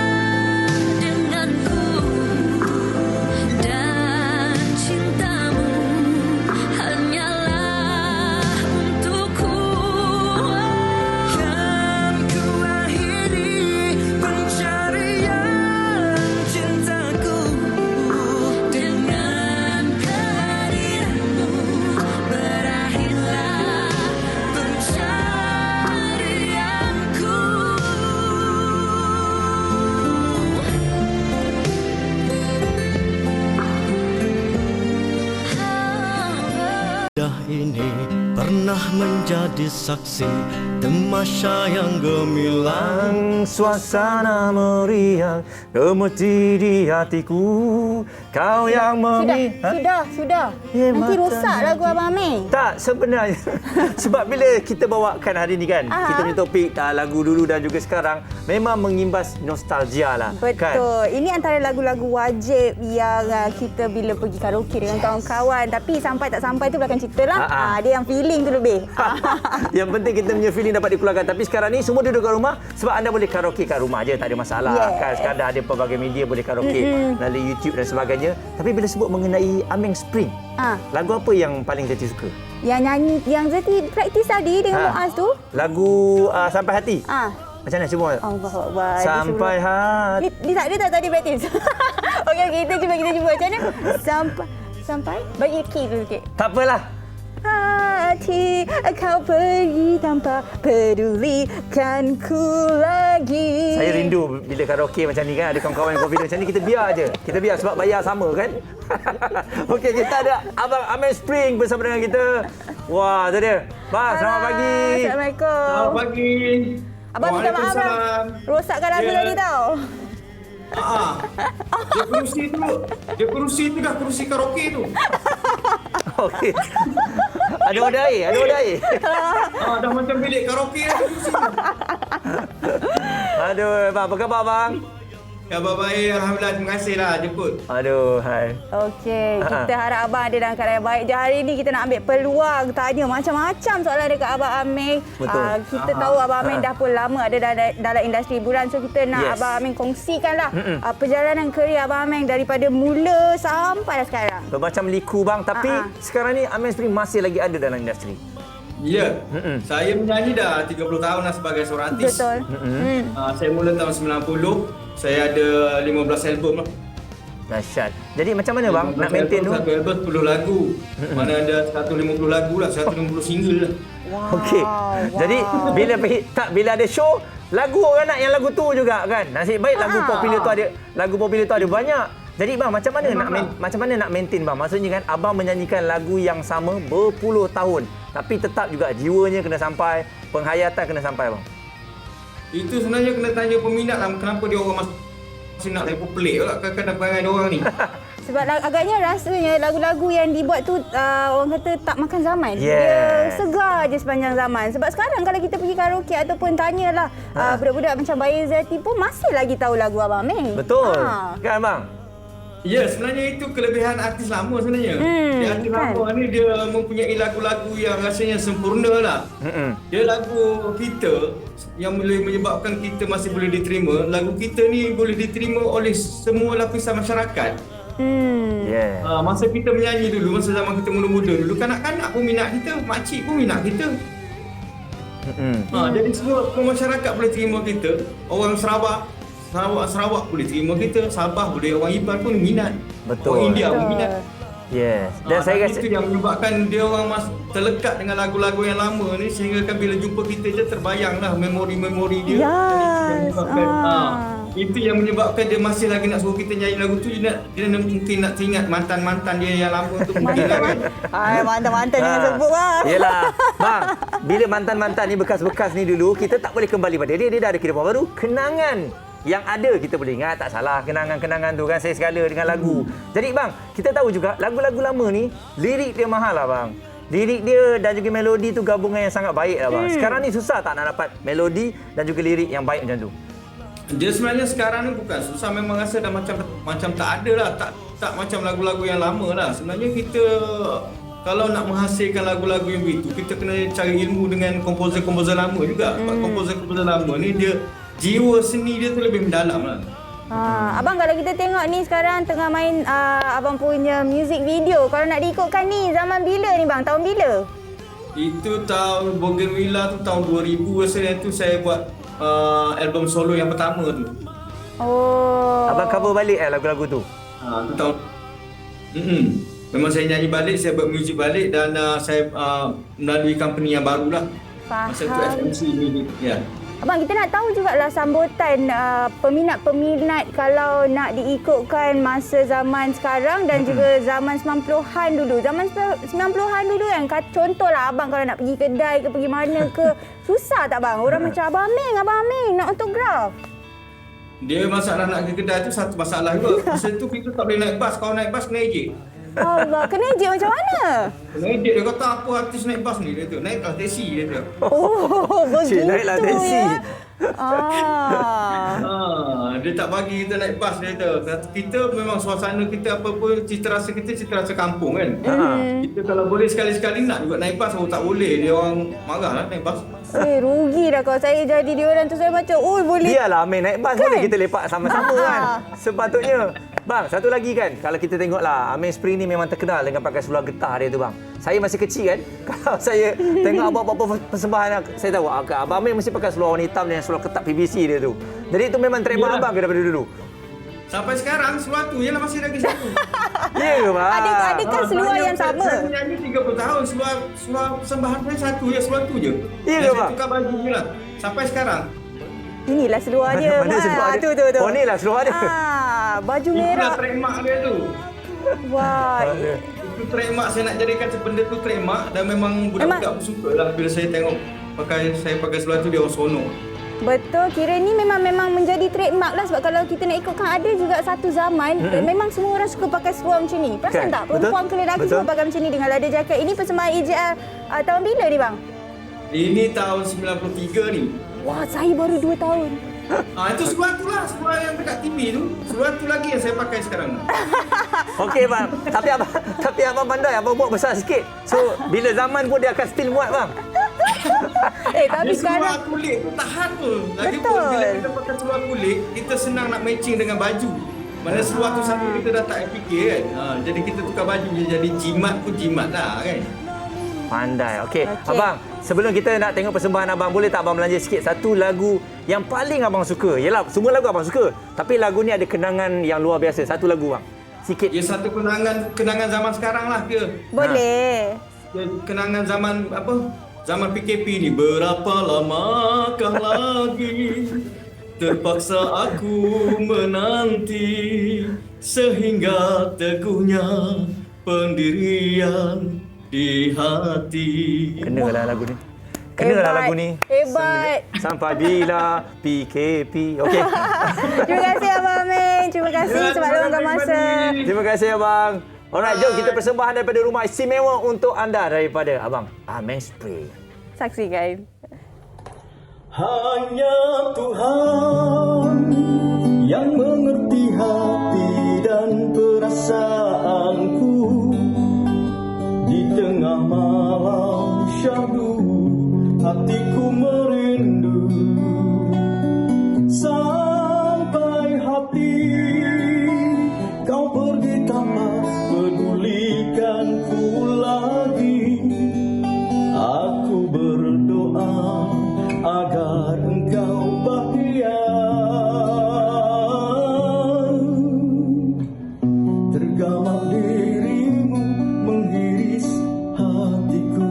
denganku dan cintamu hanyalah untukku. Kan ku akhiri pencarian cintaku dengan kehadiranmu. Berakhirlah pencarianku. Dah ini pernah menjadi saksi tamasya yang gemilang, Suasana meriah gemetir di hatiku. Kau yang Sudah. Nanti rosak lagu Abang Amir. Tak, sebenarnya sebab bila kita bawakan hari ni kan, kita punya topik lagu dulu dan juga sekarang memang mengimbas nostalgia lah. Betul. Kan? Ini antara lagu-lagu wajib yang kita bila pergi karaoke dengan kawan-kawan. Tapi sampai tak sampai tu belakang cerita lah. Dia yang feeling tu lebih. Yang penting kita punya feeling dapat dikeluarkan. Tapi sekarang ni semua duduk kat rumah sebab anda boleh karaoke kat rumah je, tak ada masalah. Kan sekarang dah ada pelbagai media boleh karaoke melalui YouTube dan sebagainya. Tapi bila sebut mengenai Ameng Spring, lagu apa yang paling Zeti suka? Yang nyanyi, yang Zeti praktis tadi dengan Muaz tu. Lagu Sampai Hati. Macam mana cuba? Allahu Akbar. Sampai hati. Dia tak tadi praktis. Okey, kita cuba macam mana? Sampai bagi key dulu sikit. Tak apalah. Hati kau pergi tanpa pedulikan ku lagi. Saya rindu bila karaoke macam ni kan. Ada kawan-kawan yang confident macam ni. Kita biar je. Kita biar sebab bayar sama kan. Okey, kita ada Abang Amir Spring bersama dengan kita. Wah, tu dia. Bang, selamat pagi. Assalamualaikum. Selamat pagi. Abang minta maaf lah. Rosakkan lagu tadi tau. Dia kerusi tu dah kerusi karaoke tu. Okey. Ada wadah air. Dah macam bilik karaoke dah kerusi tu. Aduh, bang, apa khabar bang? Khabar baik, alhamdulillah, terima kasih lah jemput. Aduh, hai. Okey, kita harap abang ada dalam keadaan yang baik. Jadi hari ni kita nak ambil peluang tanya macam-macam soalan dekat Abang Amir. Kita tahu Abang Amir dah pun lama ada dalam industri hiburan. So kita nak Abang Amir kongsikanlah perjalanan kerjaya Abang Amir daripada mula sampai dah sekarang. Macam liku bang, tapi sekarang ni Amir Spring masih lagi ada dalam industri. Ya, saya menyanyi dah 30 tahun lah sebagai seorang artis. Betul. Saya mula tahun 90. Saya ada 15 album lah. Dahsyat. Jadi macam mana bang nak maintain tu? Satu album 10 lagu. Mana ada 150 lagu lah, 150 single lah. Okey. Jadi bila ada show, lagu orang nak yang lagu tu juga kan. Nasib baik lagu popular tu ada banyak. Jadi bang macam mana nak maintain bang? Maksudnya kan abang menyanyikan lagu yang sama berpuluh tahun, tapi tetap juga jiwanya kena sampai, penghayatan kena sampai bang. Itu sebenarnya kena tanya peminat lah, kenapa dia orang masih nak lagu pelik lah kadang-kadang perangai dia orang ni. Sebab agaknya rasanya lagu-lagu yang dibuat tu orang kata tak makan zaman. Dia segar je sepanjang zaman. Sebab sekarang kalau kita pergi karaoke ataupun tanyalah budak-budak macam Bayi Zati pun masih lagi tahu lagu Abang Amir. Betul. Kan bang? Ya, sebenarnya itu kelebihan artis lama sebenarnya. Artis lama ni dia mempunyai lagu-lagu yang rasanya sempurna lah. Dia lagu kita yang boleh menyebabkan kita masih boleh diterima. Lagu kita ni boleh diterima oleh semua lapisan masyarakat. Masa kita menyanyi dulu, masa zaman kita muda-muda dulu, kanak-kanak pun minat kita, makcik pun minat kita. Jadi semua masyarakat boleh terima kita. Orang Sarawak boleh terima kita, Sabah boleh, orang Iban pun minat. Betul. Orang India pun minat. Yes. Dan saya rasa itu yang menyebabkan dia orang terlekat dengan lagu-lagu yang lama ni, sehingga kan bila jumpa kita je terbayanglah memori-memori dia. Itu yang menyebabkan dia masih lagi nak suruh kita nyanyi lagu tu. Dia mungkin nak teringat mantan-mantan dia yang lama tu mungkin lah kan. Mantan-mantan jangan sebut lah. Yelah. Bang, bila mantan-mantan ni bekas-bekas ni dulu, kita tak boleh kembali pada dia dah ada kehidupan baru. Kenangan yang ada kita boleh ingat, tak salah kenangan-kenangan tu kan, saya segala dengan lagu. Jadi bang, kita tahu juga lagu-lagu lama ni lirik dia mahal lah bang. Lirik dia dan juga melodi tu gabungan yang sangat baik lah bang. Sekarang ni susah tak nak dapat melodi dan juga lirik yang baik macam tu? Dia sebenarnya sekarang ni bukan susah, memang rasa dah macam tak ada lah, tak macam lagu-lagu yang lama lah. Sebenarnya kita kalau nak menghasilkan lagu-lagu yang begitu, kita kena cari ilmu dengan komposer-komposer lama juga. Sebab komposer-komposer lama ni dia jiwa seni dia tu lebih mendalam lah. Abang kalau kita tengok ni sekarang tengah main abang punya music video. Kalau nak diikutkan ni zaman bila ni bang? Tahun bila? Itu tahun Bougainvillea tu tahun 2000 rasanya tu saya buat album solo yang pertama tu. Abang cover balik lagu-lagu tu? Tu tahun memang saya nyanyi balik, saya buat muzik balik dan saya melalui company yang baru lah. Masa tu FMC ni. Ya. Abang, kita nak tahu jugalah sambutan peminat-peminat kalau nak diikutkan masa zaman sekarang dan juga zaman 90-an dulu. Zaman 90-an dulu kan, contohlah abang kalau nak pergi kedai ke pergi mana ke, susah tak bang? Orang macam Abang Amir nak autograf. Dia masalah nak ke kedai tu satu masalah juga. Masa tu kita tak boleh naik bas. Kalau naik bas kena ejek. Allah, kena ejek macam mana? Kena ejek, dia kata apa artis naik bas ni, dia tu. Naiklah taksi dia tu. Begitu naiklah taksi. ya. Dia tak bagi kita naik bas dia tu. Kita memang suasana kita apa pun cita rasa kita cita rasa kampung kan. Kita kalau boleh sekali-sekali nak juga naik bas, tak boleh. Dia orang marahlah naik bas. Rugi dah kalau saya jadi dia orang tu, saya macam boleh. Biarlah Amir naik bas kan? Boleh kita lepak sama-sama kan. Sepatutnya. Bang, satu lagi kan, kalau kita tengoklah Amir Spring ni memang terkenal dengan pakai seluar getah dia tu bang. saya masih kecil kan. Kalau saya tengok abang buat persembahan, saya tahu Abang Amir mesti pakai seluar warna hitam dan seluar ketat PVC dia tu. Jadi itu memang trademark abang ke daripada dulu? Sampai sekarang seluar tu ialah masih lagi satu. Ya ke bang? Adakah seluar yang sama? Saya nyanyi 30 tahun, seluar persembahan saya satu je, seluar tu je. Ya ke Dan bang? saya tukar baju je lah. Sampai sekarang. Inilah seluar dia. Mana seluar dia? Tu. Oh, inilah seluar dia. Baju Itulah merah. trademark dia tu. Wah. Itu trademark, saya nak jadikan benda tu trademark dan memang budak-budak pun suka lah bila saya tengok saya pakai seluar tu, dia orang seronok. Betul, kira ni memang menjadi trademark lah, sebab kalau kita nak ikutkan ada juga satu zaman memang semua orang suka pakai seluar macam ni. Perasan Kan? tak? Perempuan ke lelaki semua pakai macam ni dengan leather jacket. Ini persembahan EJL tahun bila ni bang? Ini tahun 93 ni. Wah, saya baru 2 tahun. Itu seluar tu lah, seluar yang dekat TV tu. Seluar tu lagi yang saya pakai sekarang. Okey bang, tapi abang pandai, abang buat besar sikit. So bila zaman pun dia akan still muat bang. Tapi Dia sekarang seluar kulit tu tahan tu. Lagipun Betul. bila kita pakai seluar kulit, kita senang nak matching dengan baju. Mana seluar tu satu kita dah tak fikir kan. Jadi kita tukar baju je, jadi jimat pun jimat lah kan. Pandai. Okey. Abang, sebelum kita nak tengok persembahan abang, boleh tak abang belanja sikit satu lagu yang paling abang suka? Yalah, semua lagu abang suka, tapi lagu ni ada kenangan yang luar biasa. Satu lagu bang. Sikit. Ya, satu kenangan zaman sekarang lah ke. boleh. Kenangan zaman apa? Zaman PKP ni. Berapa lamakah lagi terpaksa aku menanti sehingga teguhnya pendirian di hati. Kenalah lagu ni. Kenalah lagu ni. Hebat. Sampai bila PKP. Okey. Terima kasih Abang Amir. Terima kasih sebab luangkan masa. Terima kasih abang. Alright, jom kita persembahan daripada rumah istimewa untuk anda daripada abang Amir Spray. Saksikan. Hanya Tuhan yang mengerti hati dan perasaanku. Di tengah malam syahdu hatiku merindu, sampai hati kau pergi tanpa pedulikanku lagi. Aku berdoa agar engkau bahagia. Tergamam dirimu menghiris hatiku.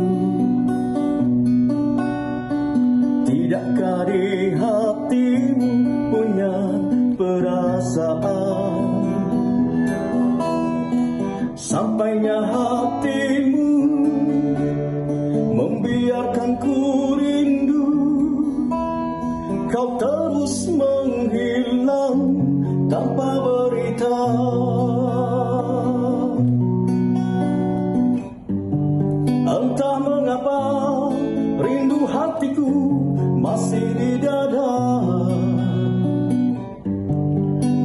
Tidakkah di hatimu punya perasaan? Sampainya hatimu membiarkan ku rindu, kau terus menghilang tanpa berita. Entah mengapa rindu hatiku masih di dada.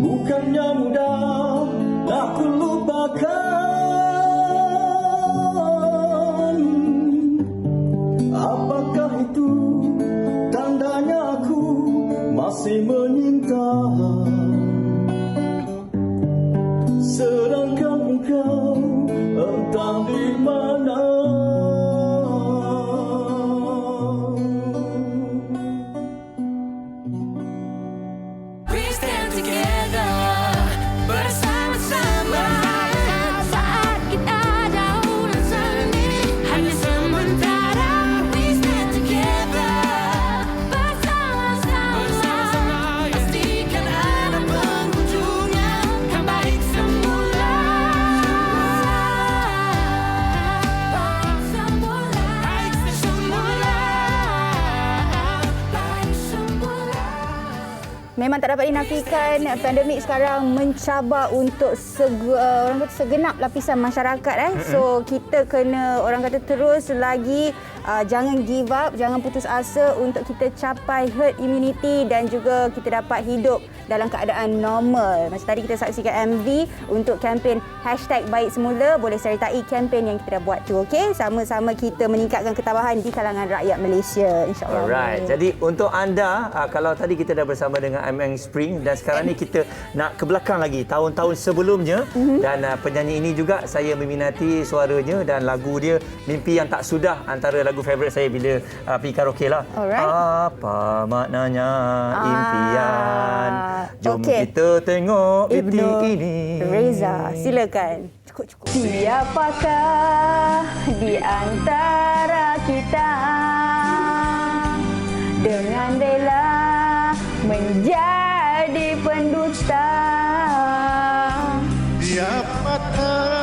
Bukannya mudah aku lupakan. Apakah itu tandanya aku masih menyinta, sedangkan engkau entah di mana. We stand together bersama-sama saat kita jauh dan sendiri hanya sementara. We stand together bersama-sama pastikan ada penghujungnya kan baik semula. Baik semula. Baik semula. Baik semula. Memang tak dapat dinafikan pandemik sekarang mencabar untuk segenap lapisan masyarakat. So kita kena orang kata terus lagi jangan give up, jangan putus asa untuk kita capai herd immunity dan juga kita dapat hidup dalam keadaan normal. Macam tadi kita saksikan MV untuk kempen #BaikSemula. Boleh sertai kempen yang kita dah buat tu, okey? Sama-sama kita meningkatkan ketabahan di kalangan rakyat Malaysia, insya-Allah. Alright. Jadi untuk anda, kalau tadi kita dah bersama dengan Ameng Spring dan sekarang ni kita nak ke belakang lagi, tahun-tahun sebelumnya, dan penyanyi ini juga saya meminati suaranya dan lagu dia Mimpi Yang Tak Sudah, antara lagu favourite saya bila pergi karaoke lah. Alright. Apa maknanya impian? Jom okey. kita tengok Ibnu detik ini. Reza, silakan. Cukup. Siapakah di antara kita dengan rela menjadi pendusta? Siapakah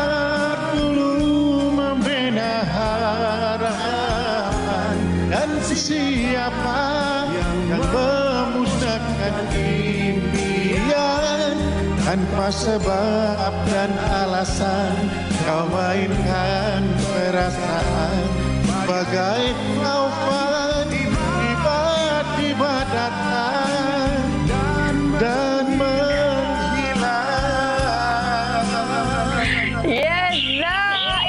dulu membina harapan dan siapa yang memusnahkan impian tanpa sebab dan alasan kau mainkan perasaan bagai taufan tiba-tiba datang dan menghilang. Yes,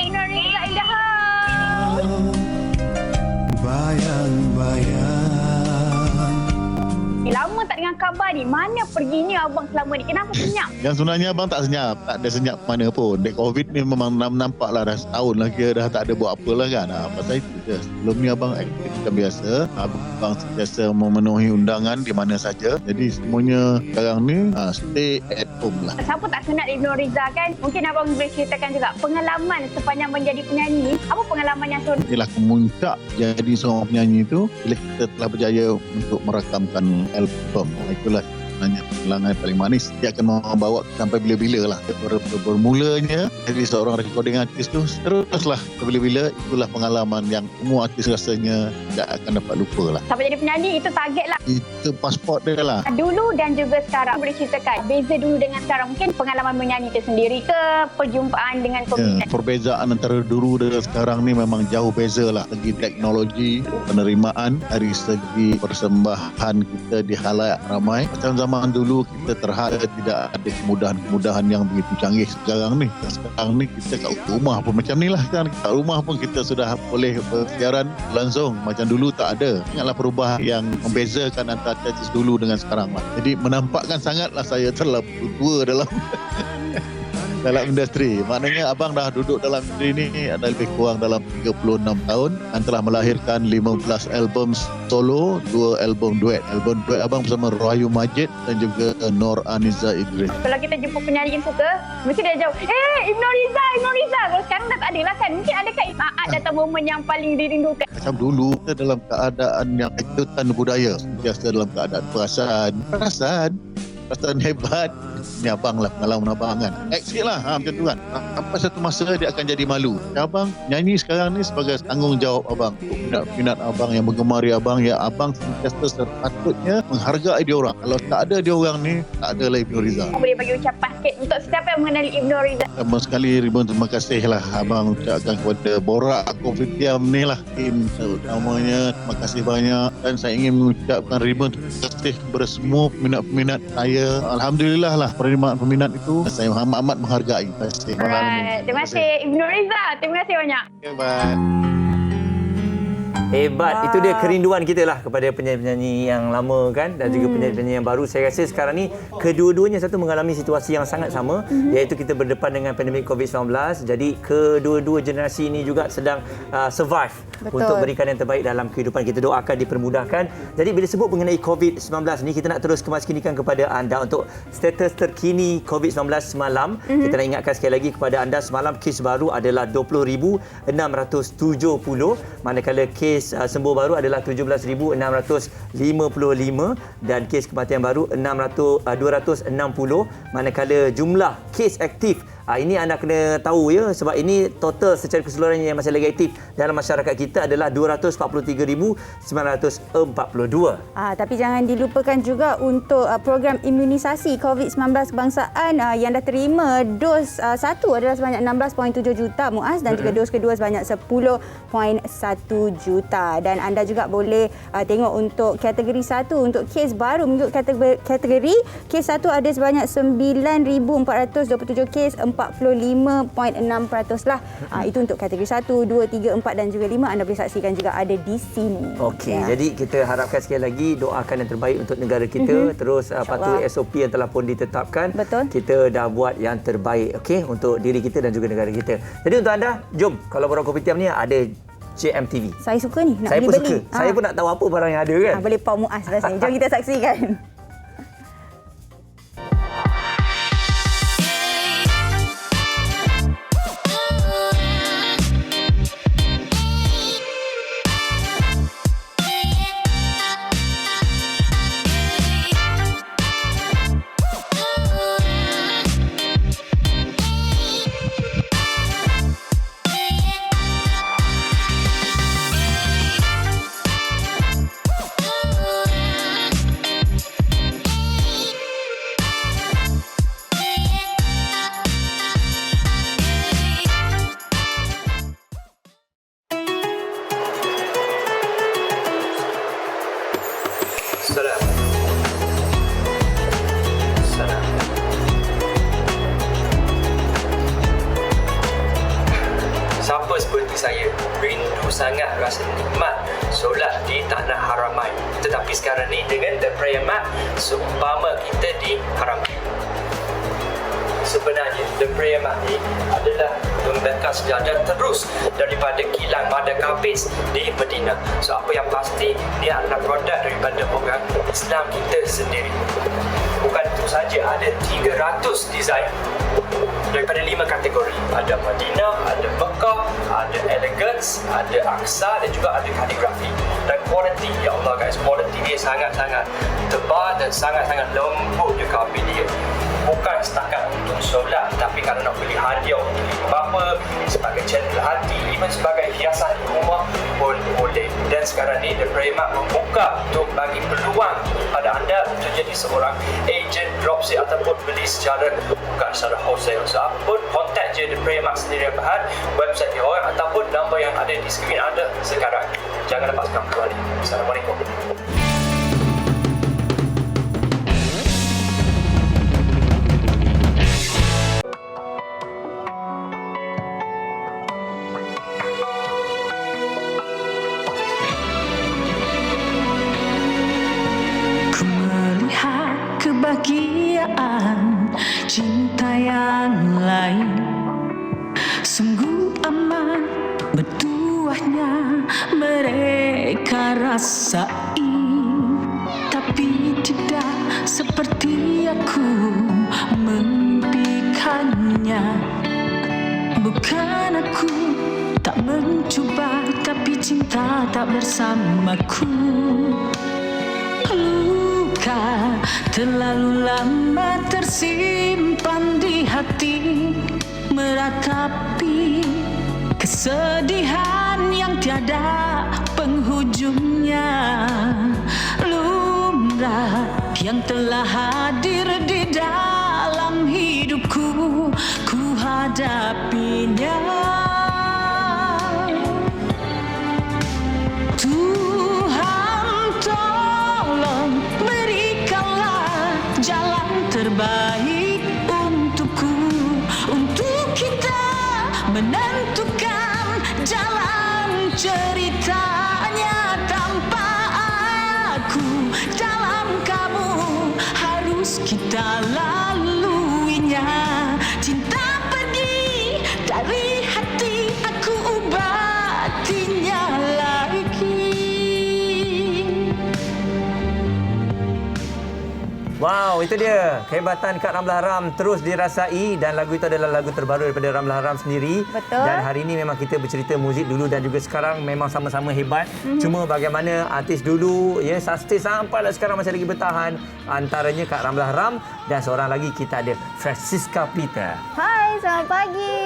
Ibnu Reza in the house. Bayang-bayang Lama tak dengar kabar ni. Mana perginya abang selama ni? Kenapa senyap? yang sebenarnya abang tak senyap, tak ada senyap mana pun. Dek COVID ni memang nampak lah dah setahun lah kira dah tak ada buat apa lah kan. Pasal itu je. Sebelum ni abang aktif macam biasa. Abang sentiasa memenuhi undangan di mana saja. Jadi semuanya sekarang ni stay at home lah. Siapa tak kenal Ibnu Reza kan? Mungkin abang boleh ceritakan juga pengalaman sepanjang menjadi penyanyi. Apa pengalaman yang seronok? Inilah kemuncak jadi seorang penyanyi itu bila kita telah berjaya untuk merakamkan album. Itulah sebenarnya pengalaman paling manis. Dia akan membawa sampai bila-bila lah. Bermulanya jadi seorang recording artis tu teruslah bila-bila. Itulah pengalaman yang semua artis rasanya tidak akan dapat lupa lah. Sampai jadi penyanyi itu target lah. Itu pasport dia lah. Dulu dan juga sekarang boleh ceritakan beza dulu dengan sekarang. Mungkin pengalaman menyanyi itu sendiri ke perjumpaan dengan peminat. Perbezaan antara dulu dan sekarang ni memang jauh beza lah. Segi teknologi, penerimaan, dari segi persembahan kita di halayak ramai. Macam zaman dulu kita terhadap tidak ada kemudahan-kemudahan yang begitu canggih sekarang ni. Sekarang ni kita kat rumah pun macam ni lah. Sekarang kat rumah pun kita sudah boleh bersiaran langsung. Macam dulu tak ada. Ingatlah perubahan yang membezakan antara artis dulu dengan sekarang lah. Jadi menampakkan sangatlah saya terlalu tua dalam dalam industri. Maknanya abang dah duduk dalam industri ni ada lebih kurang dalam 36 tahun dan telah melahirkan 15 album solo, 2 album duet. Album duet abang bersama Rohayu Majid dan juga Nur Aniza Idris. Kalau kita jumpa penyanyi yang suka, mesti dia jawab, Ibnu Reza. Kalau sekarang dah tak ada lah kan? Mungkin adakah saat atau momen yang paling dirindukan? Macam dulu kita dalam keadaan yang ikutan budaya, sentiasa dalam keadaan perasaan hebat. Ni abang lah pengalaman abang kan. Act sikit lah macam tu kan. Sampai satu masa dia akan jadi malu. Abang nyanyi sekarang ni sebagai tanggungjawab abang. Minat abang yang menggemari abang, ya abang sentiasa sepatutnya menghargai dia orang. Kalau tak ada dia orang ni, tak ada lah Ibnu Reza. Boleh bagi ucapan sikit untuk sesiapa yang mengenali Ibnu Reza? Pertama sekali ribuan terima kasih lah abang ucapkan kepada Borak Kopitiam ni lah. Tim utamanya terima kasih banyak. Dan saya ingin mengucapkan ribuan terima kasih kepada semua peminat-peminat saya. Alhamdulillah lah penerimaan peminat itu saya amat menghargai. Terima kasih. Alright. Terima kasih Ibnu Reza. Terima kasih banyak. Hebat. Hebat. Itu dia kerinduan kita lah kepada penyanyi-penyanyi yang lama kan dan juga penyanyi-penyanyi yang baru. Saya rasa sekarang ni kedua-duanya satu mengalami situasi yang sangat sama, iaitu kita berdepan dengan pandemik COVID-19. Jadi kedua-dua generasi ini juga sedang survive. Betul. Untuk berikan yang terbaik dalam kehidupan. Kita doakan dipermudahkan. Jadi bila sebut mengenai COVID-19 ni, kita nak terus kemaskinikan kepada anda untuk status terkini COVID-19 semalam. Kita nak ingatkan sekali lagi kepada anda, semalam kes baru adalah 20,670, manakala kes sembuh baru adalah 17,655 dan kes kematian baru 260, manakala jumlah kes aktif Ini anda kena tahu ya, sebab ini total secara keseluruhannya yang masih lagi aktif dalam masyarakat kita adalah 243,942. Tapi jangan dilupakan juga untuk program imunisasi COVID-19 kebangsaan yang dah terima dos 1 adalah sebanyak 16.7 juta Muaz, dan juga dos kedua sebanyak 10.1 juta. Dan anda juga boleh tengok untuk kategori 1 untuk kes baru mengikut kategori. Kes 1 ada sebanyak 9,427 kes, 45.6% lah. Itu untuk kategori 1, 2, 3, 4 dan juga 5. Anda boleh saksikan juga ada di sini. Okey, jadi kita harapkan sekali lagi doakan yang terbaik untuk negara kita. Terus patuhi SOP yang telah pun ditetapkan. Betul. Kita dah buat yang terbaik, okey, untuk diri kita dan juga negara kita. Jadi untuk anda, jom kalau Borak Kopitiam ni ada JMTV. Saya suka ni, nak Saya pun beli-beli. suka. Saya pun nak tahu apa barang yang ada kan. Boleh Pak Muaz rasanya. Jom kita saksikan. Siapa seperti saya rindu sangat rasa nikmat solat di tanah Haramain. Tetapi sekarang ni dengan The Prayer Mat, seumpama kita di Haramain. Sebenarnya The Prayer Mat ni adalah membakar sejadah terus daripada kilang Mada Kafiz di Madinah. So apa yang pasti dia adalah produk daripada orang Islam kita sendiri. Bukan itu saja, ada 300 desain daripada 5 kategori. Ada Madinah, ada Mekah, ada Elegance, ada Aqsa dan juga ada kaligrafi. Dan kualiti, ya Allah guys, kualiti dia sangat-sangat tebal dan sangat-sangat lembut juga kapi dia. Bukan setakat untuk solat, tapi kalau nak beli hadiah untuk ibu bapa, sebagai cendera hati, even sebagai hiasan di rumah pun boleh. Dan sekarang ni The Prayer Mat membuka untuk bagi peluang pada anda untuk jadi seorang agent dropship ataupun beli secara bukan secara wholesale. So apa pun, kontak je The Prayer Mat sendiri Berhad, website dia orang ataupun nombor yang ada di skrin anda sekarang. Jangan lepaskan peluang ini. Assalamualaikum. Kebahagiaan cinta yang lain sungguh aman bertuahnya mereka rasai, tapi tidak seperti aku memimpikannya. Bukan aku tak mencuba, tapi cinta tak bersamaku. Luka terlalu lama tersimpan di hati, meratapi kesedihan yang tiada penghujungnya. Lumrah yang telah hadir di dalam hidupku, ku hadapinya. Terbaik untukku, untuk kita menentukan jalan ceritanya. Tanpa aku dalam kamu harus kita laluinya. Cinta pergi dari hati, aku ubatinya lagi. Wow, itu dia. Kehebatan Kak Ramlah Haram terus dirasai dan lagu itu adalah lagu terbaru daripada Ramlah Haram sendiri. Betul. Dan hari ini memang kita bercerita muzik dulu dan juga sekarang memang sama-sama hebat. Cuma bagaimana artis dulu ya sustain sampailah sekarang masih lagi bertahan. Antaranya Kak Ramlah Haram dan seorang lagi kita ada Francisca Peter. Hai, selamat pagi.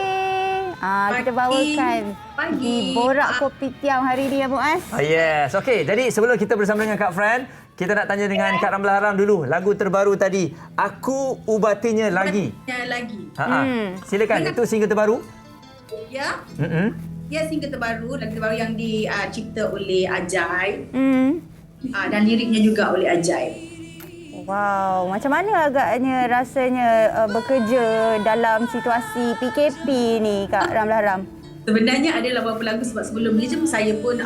Kita bawakan di Borak Kopitiam hari ini ya Muaz. Yes. Okey, jadi sebelum kita bersama dengan Kak Fran, kita nak tanya dengan Kak Ramlah Haram dulu. Lagu terbaru tadi, Aku Ubatinya Lagi. Lagi. Silakan, itu single terbaru? Ya. Ya, single terbaru, lagu terbaru yang dicipta oleh Ajay. Dan liriknya juga oleh Ajay. Wow, macam mana agaknya rasanya bekerja dalam situasi PKP ni Kak Ramlah Haram? Sebenarnya ada beberapa lagu sebab sebelum ni je saya pun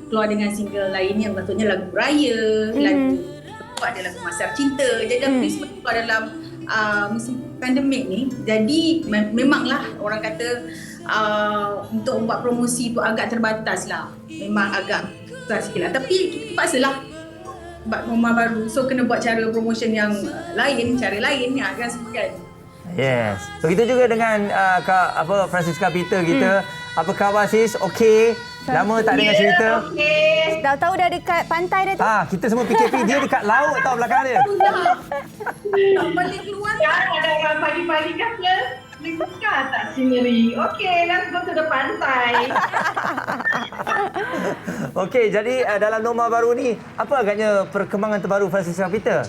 keluar dengan single lain yang maksudnya lagu raya, lagu ada lagu Masar Cinta. Jadi apa semua keluar dalam musim pandemik ni. Jadi memanglah orang kata untuk membuat promosi tu agak terbatas lah. Memang agak susah sikit lah. Tapi kita paksalah buat rumah baru. So kena buat cara promotion yang lain, cara lain kan sebagainya. Yes. Begitu juga dengan Kak Francisca Peter kita. Apa khabar sis? Okey. Lama tak dengar cerita. Okay. Tahu dah dekat pantai dah tu. Kita semua PKP, dia dekat laut tau belakang dia. Tak boleh keluar. Ada orang pagi-pagi kata, "Ni suka tak scenery?" Okay, let's go to the pantai. Okey, jadi dalam Norma baru ni, apa agaknya perkembangan terbaru Francisca Peter?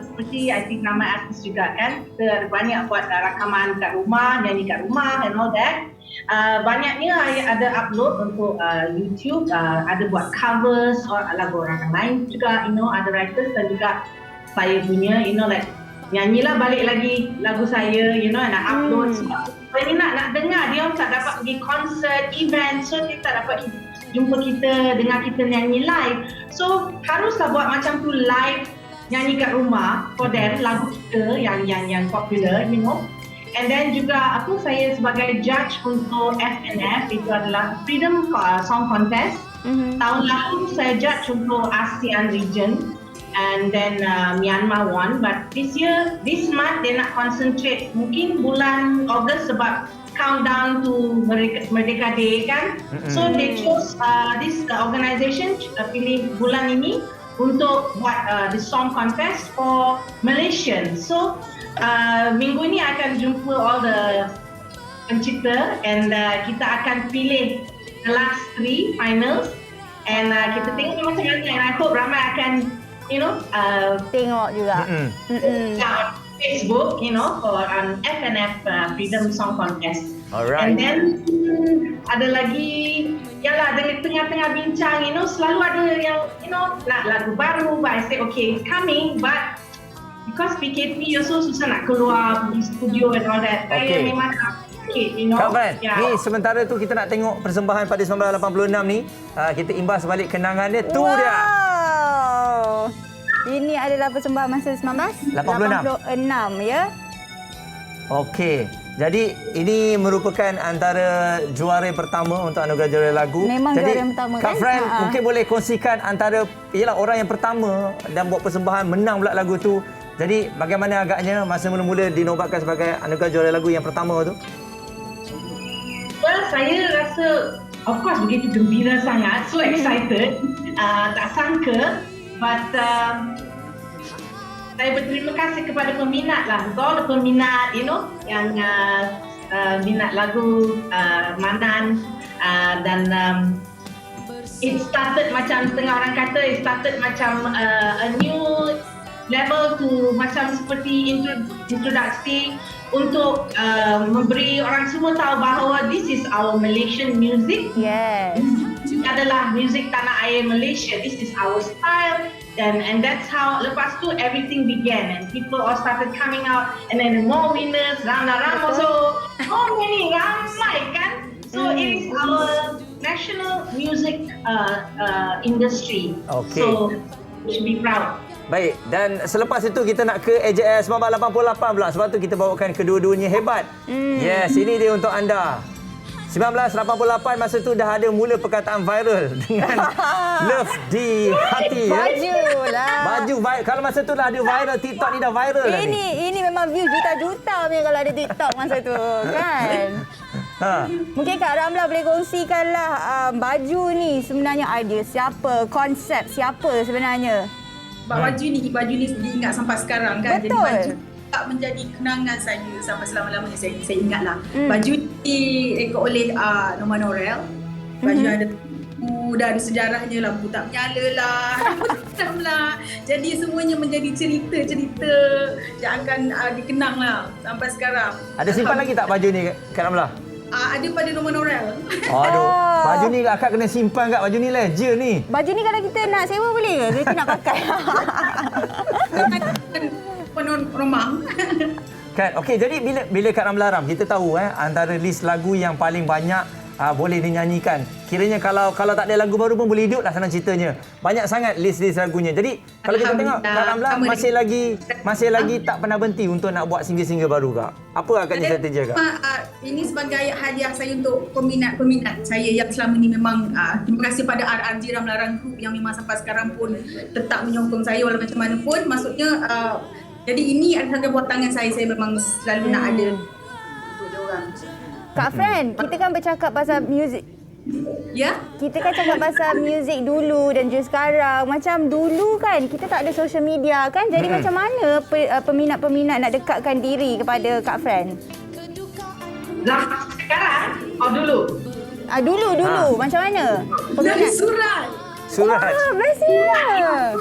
Seperti I think nama artis juga kan, kita banyak buat rakaman kat rumah, nyanyi kat rumah and all that. Banyaknya ada upload untuk YouTube, ada buat covers lagu orang lain juga, ada writers dan juga saya punya, like nyanyilah balik lagi lagu saya, nak upload sebab saya nak dengar dia tak dapat pergi konsert, event, so dia tak dapat jumpa kita, dengar kita nyanyi live. So haruslah buat macam tu live, nyanyi kat rumah for them lagu kita yang popular, And then juga saya sebagai judge untuk FNF, itu adalah Freedom Song Contest. Tahun lalu saya judge untuk ASEAN region and then Myanmar won, but this month they nak concentrate mungkin bulan Ogos sebab countdown to Merdeka Day kan. So they chose this organisation pilih bulan ini untuk buat the song contest for Malaysian. So minggu ni akan jumpa all the pencipta and kita akan pilih the last 3 finals and kita tengok macam mana, and I hope ramai akan tengok juga. On Facebook, for FNF Freedom Song Contest. Alright. And then ada lagi, dari tengah-tengah bincang, selalu ada yang, lagu baru, but I say okay, it's coming, but because PKP also susah nak keluar pergi studio and all that. Saya memang sikit, Kak Fran, ni sementara tu kita nak tengok persembahan pada 1986 ni. Kita imbas balik kenangan dia. Tu dia. Ini adalah persembahan masa 1986 ya. Okey. Jadi ini merupakan antara juara pertama untuk anugerah juara lagu. Memang jadi, juara yang pertama Kak kan? Fran, mungkin boleh kongsikan antara orang yang pertama dan buat persembahan menang pula lagu tu. Jadi bagaimana agaknya masa mula-mula dinobatkan sebagai anugerah juara lagu yang pertama tu? Well, saya rasa of course begitu gembira sangat, so excited. Tak sangka, but saya berterima kasih kepada peminat lah, all the peminat, yang minat lagu Manan dan it started macam tengah orang kata, it started macam a new level to macam seperti introduksi untuk memberi orang semua tahu bahawa this is our Malaysian music. Yes. Ini adalah music tanah air Malaysia. This is our style. And that's how lepas tu everything began and people all started coming out and then more winners, Rana Ramoso, so many, ramai kan. So it is our national music industry. Okay. So we should be proud. Baik, dan selepas itu kita nak ke AJS 1988 pula. Sebab tu kita bawakan kedua-duanya hebat. Yes, ini dia untuk anda. 1988 masa tu dah ada mula perkataan viral dengan Love di Hati. Baju lah. Baju viral. Kalau masa tu dah ada viral, TikTok ni dah viral dah ni. Ini memang view juta-juta punya kalau ada TikTok masa tu kan. Mungkin Kak Ramla boleh kongsikanlah baju ni sebenarnya idea siapa, konsep siapa sebenarnya? Baju ni diingat sampai sekarang kan. Betul. Jadi baju tak menjadi kenangan saya sampai selama-lamanya saya ingatlah. Baju ni rekod oleh Norman Norell. Baju ada dah ada sejarahnya, lampu tak menyala lah. Jadi semuanya menjadi cerita-cerita yang akan dikenang lah sampai sekarang. Ada simpan lagi tak baju ni Kak Ramla? Ada pada Norman Norell. Aduh, baju ni akak kena simpan kat. Baju ni legend ni. Baju ni kalau kita nak sewa boleh ke? Kita nak pakai. Penuh rumah. Kan, okey, jadi bila Kak Ramla Ram, kita tahu antara list lagu yang paling banyak boleh dinyanyikan. Kiranya kalau tak ada lagu baru pun boleh hidup lah senang ceritanya. Banyak sangat list-list lagunya. Jadi kalau kita tengok Kak Ramla masih lagi tak pernah berhenti untuk nak buat single-single baru Kak. Apa agaknya strategi Kak? Ini sebagai hadiah saya untuk peminat-peminat saya yang selama ni memang terima kasih pada RRJ Ramlarang Group yang memang sampai sekarang pun tetap menyokong saya walau macam mana pun. Maksudnya jadi ini adalah buat tangan saya memang selalu nak ada untuk diorang. Kak Fran, kita kan bercakap pasal muzik. Ya? Kita kan cakap pasal muzik dulu dan juga sekarang. Macam dulu kan kita tak ada social media kan. Jadi macam mana peminat-peminat nak dekatkan diri kepada Kak Fran? Sekarang? Dulu? Dulu. Macam mana? Dari surat. Bestnya.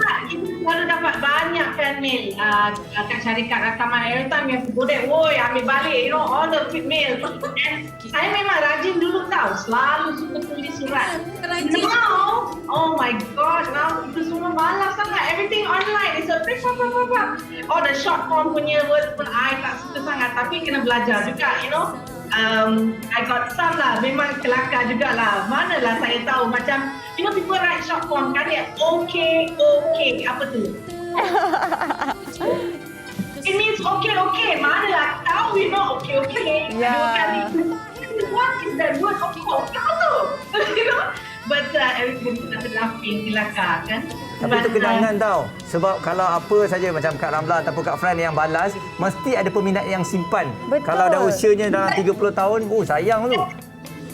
Baru dapat banyak fan mail kat syarikat rakaman. Every time you have to go there, woi ambil balik, all the mail. And saya memang rajin dulu tau, selalu suka tulis surat. Now, oh my gosh, now itu semua malas sangat. Everything online, it's a all the short form punya words pun I tak suka sangat. Tapi kena belajar juga, I got some lah, memang kelakar jugalah. Manalah saya tahu macam, people write short form kan dia, okay, apa tu? It means okay, manalah tahu, okay. Yeah. What is that word? Tahu tu, But everybody started laughing, kelakar kan? Tapi itu kenangan tau. Sebab kalau apa saja macam Kak Ramla ataupun Kak Fran yang balas, mesti ada peminat yang simpan. Betul. Kalau dah usianya dalam 30 tahun, sayang tu.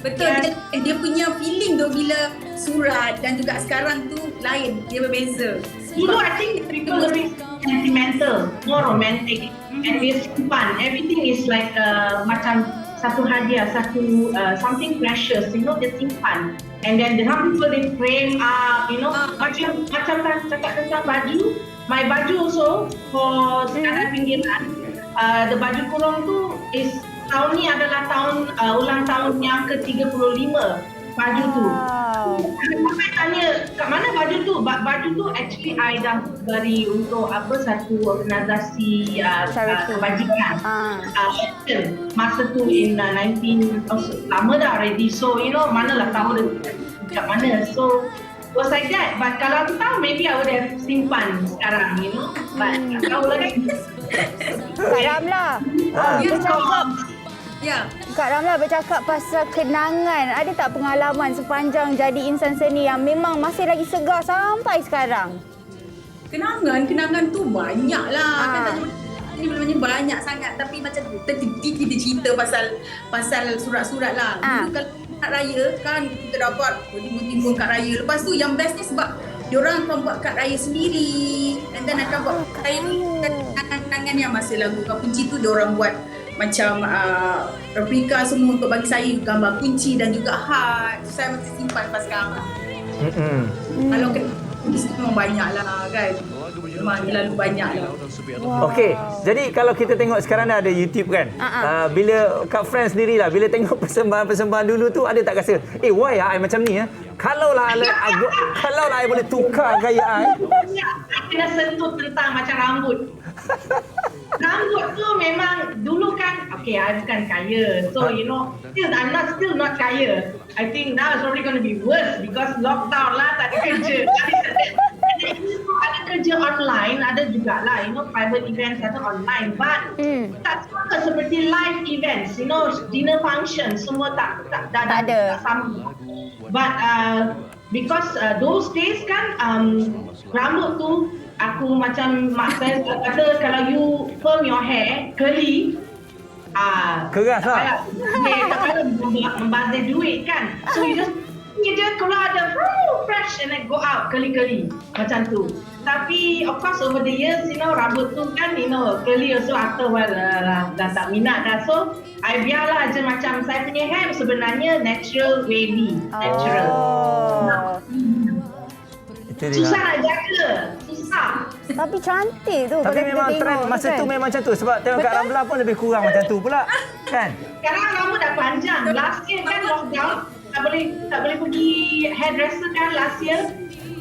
Betul, dia punya feeling tu bila surat dan juga sekarang tu lain, dia berbeza. Dulu I think people are very sentimental, more romantic, and we simpan. Everything is like macam satu hadiah, satu something precious, dia simpan. And then some people they frame up, macam cakap tentang baju. My baju also for sekarang pinggiran, the baju kurung tu is tahun ni adalah tahun ulang tahun yang ke-35 baju tu. Sampai tanya kat mana baju tu? Baju tu actually I dah beri untuk satu organisasi kebajikan. Masa tu in 19 lama dah already. So manalah tahu dekat mana. So was like that. But kalau aku tahu maybe I would have simpan sekarang, But tak tahu lah kan. Kak Ramla. Kak Ramla bercakap pasal kenangan. Ada tak pengalaman sepanjang jadi insan seni yang memang masih lagi segar sampai sekarang? Kenangan tu banyak lah. Ini sebenarnya banyak sangat. Tapi macam kita cerita pasal surat-surat lah. Dulu kalau kad raya kan kita dapat timbun kad raya. Lepas tu yang bestnya sebab diorang akan buat kad raya sendiri. And then akan buat kad raya ni kenangan yang masih lagu kunci tu diorang buat macam replika semua untuk bagi saya gambar kunci dan juga hat. Saya masih simpan sampai sekarang. Kalau kunci memang banyak lah kan. Memang terlalu banyak lah. Okey, jadi kalau kita tengok sekarang dah ada YouTube kan. Bila Kak Fran sendirilah, bila tengok persembahan-persembahan dulu tu, ada tak rasa, why I macam ni? Kalaulah I boleh tukar gaya I. I kena sentuh tentang macam rambut. Rambut tu memang dulu kan, I bukan kaya. So, I'm still not kaya. I think now it's probably going to be worse because lockdown lah, tak ada kerja. Ada kerja kerja online ada jugalah, private events ada online, but tak sama seperti live events, dinner function semua tak ada sama. But because those days kan rambut tu aku macam mak saya kata kalau you perm your hair curly keras lah. Tak payah membazir duit kan. So you just je kalau ada fresh and then go out curly macam tu. Tapi of course over the years rambut tu kan curly also after while dah tak minat dah. So I biarlah je macam saya punya hair sebenarnya natural wavy. Natural. Susah nak jaga. Susah. Tapi cantik tu. Tapi memang trend masa tu memang macam tu. Sebab tengok Kak Ramlah pun lebih kurang macam tu pula. Kan? Sekarang rambut dah panjang. Last year kan lockdown. Tak boleh pergi hairdresser kan last year.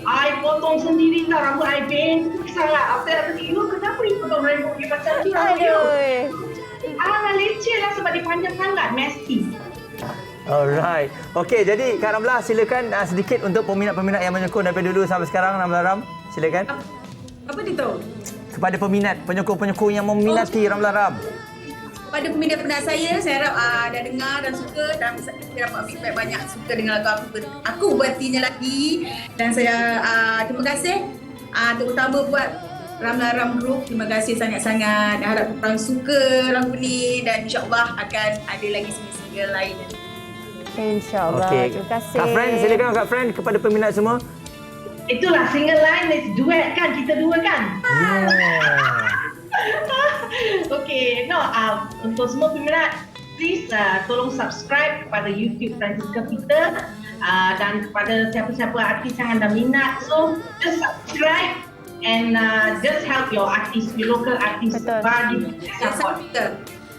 I potong sendiri tau rambut I pendek sangat. After that pergi, kenapa you potong rambut you macam tu rambut you? Leceh lah sebab dia panjang sangat. Messy. Alright. Okey, jadi Kak Ramlah silakan sedikit untuk peminat-peminat yang menyokong daripada dulu sampai sekarang. Ramlah Ram, silakan. Apa dia tu? Kepada peminat, penyokong-penyokong yang meminati Ramlah Ram. Kepada peminat-peminat saya harap dah dengar dan suka dan saya dapat feedback banyak suka dengan lagu aku berartinya lagi dan saya terima kasih terutama buat Ramlah Ram Group. Terima kasih sangat-sangat. Harap korang suka lagu ni dan insya-Allah akan ada lagi single-single lain. InsyaAllah. Okay. Terima kasih. Kak Fran, silakan Kak Fran kepada peminat semua. Itulah single lain, let's duet kan kita dua kan? Okay, untuk semua peminat, please tolong subscribe kepada YouTube Francisca Peter dan kepada siapa-siapa artis yang anda minat. So, just subscribe and just help your artist, your local artist. Bagi support.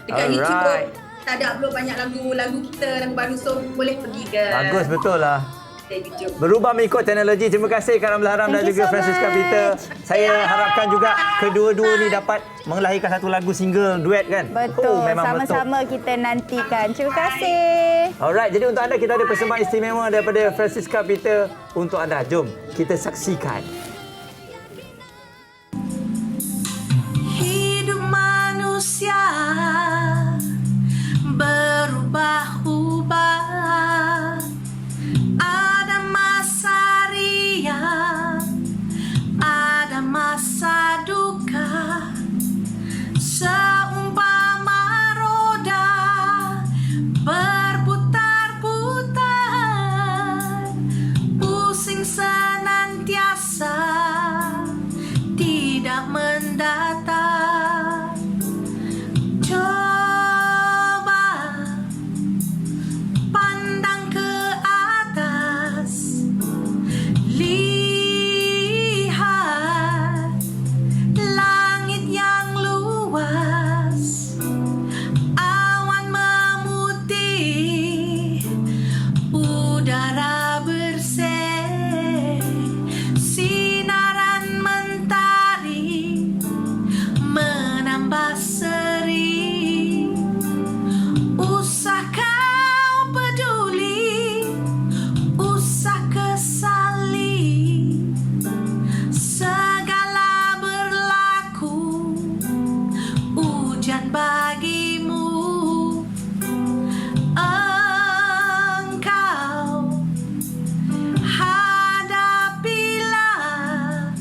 Dekat YouTube tak ada upload banyak lagu kita, lagu baru, so boleh pergi ke Bagus, betul lah. YouTube. Berubah mengikut teknologi. Terima kasih Kak Ramlah Ram dan juga Francisca Peter. Saya harapkan juga kedua-dua ni dapat melahirkan satu lagu single duet kan? Betul. Memang Sama-sama kita nantikan. Terima kasih. Alright, jadi untuk anda kita ada persembahan istimewa daripada Francisca Peter untuk anda. Jom kita saksikan. Hidup manusia berubah-ubah. Ada masa riang, ada masa duka. Seumpama roda berputar-putar, pusing senantiasa, tidak mendatar. Coba pandang ke atas, lihat langit yang luas, awan memutih, udara bersih, sinaran mentari menambah seri. Usah kau peduli, usah kesali, segala berlaku, hujan bagimu. Engkau hadapilah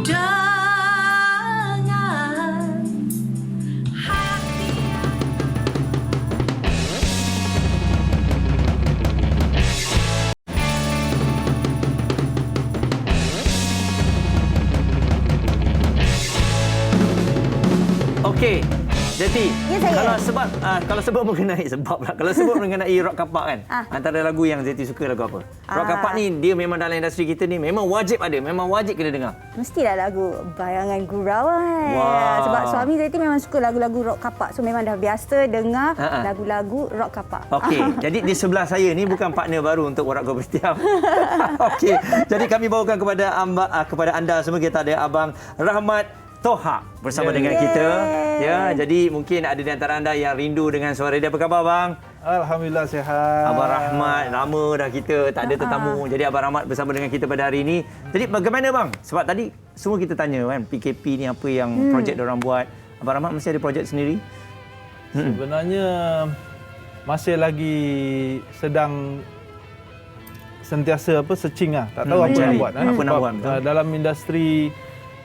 dengan hati. Okey. Jadi, Ya, saya. kalau sebab mengenai rock kapak kan. Antara lagu yang Zeti suka lagu apa? Rock kapak ni dia memang dalam industri kita ni memang wajib ada, memang wajib kena dengar. Mestilah lagu Bayangan Gurauan. Wah. Sebab suami Zeti memang suka lagu-lagu rock kapak. So memang dah biasa dengar lagu-lagu rock kapak. Okey, jadi di sebelah saya ni bukan partner baru untuk Borak Kau Bertiam. Okey, jadi kami bawakan kepada anda semua, kita ada Abang Rahmat Toha bersama dengan kita. Ya, jadi mungkin ada di antara anda yang rindu dengan suara dia. Apa khabar bang? Alhamdulillah sihat. Abang Rahmat, lama dah kita tak ada tetamu. Jadi Abang Rahmat bersama dengan kita pada hari ini. Jadi bagaimana bang? Sebab tadi semua kita tanya kan, PKP ni apa yang projek diorang buat. Abang Rahmat mesti ada projek sendiri? Sebenarnya masih lagi sedang sentiasa searching lah. Tak tahu apa nak buat. Apa nak buat? Dalam industri,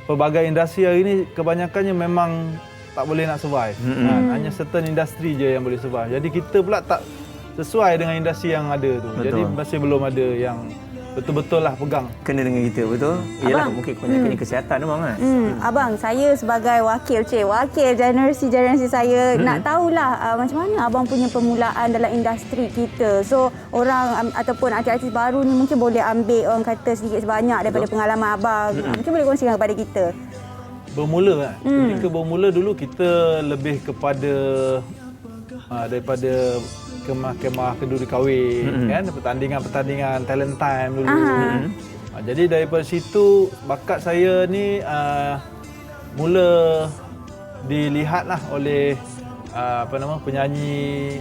pelbagai industri hari ni kebanyakannya memang tak boleh nak survive. Hanya certain industri je yang boleh survive. Jadi kita pula tak sesuai dengan industri yang ada tu. Betul. Jadi masih belum ada yang betul-betul lah pegang. Kena dengan kita, betul? Yalah, mungkin kebanyakannya kesihatan abang kan? Abang, saya sebagai wakil generasi saya nak tahulah macam mana abang punya permulaan dalam industri kita. So, orang ataupun artis-artis baru ni mungkin boleh ambil orang kata sedikit sebanyak daripada pengalaman abang. Mungkin boleh kongsikan kepada kita. Bermula kan? Ketika bermula dulu kita lebih kepada daripada kemah-kemah kenduri kahwin kan, pertandingan talent time dulu. Jadi daripada situ bakat saya ni mula dilihatlah oleh penyanyi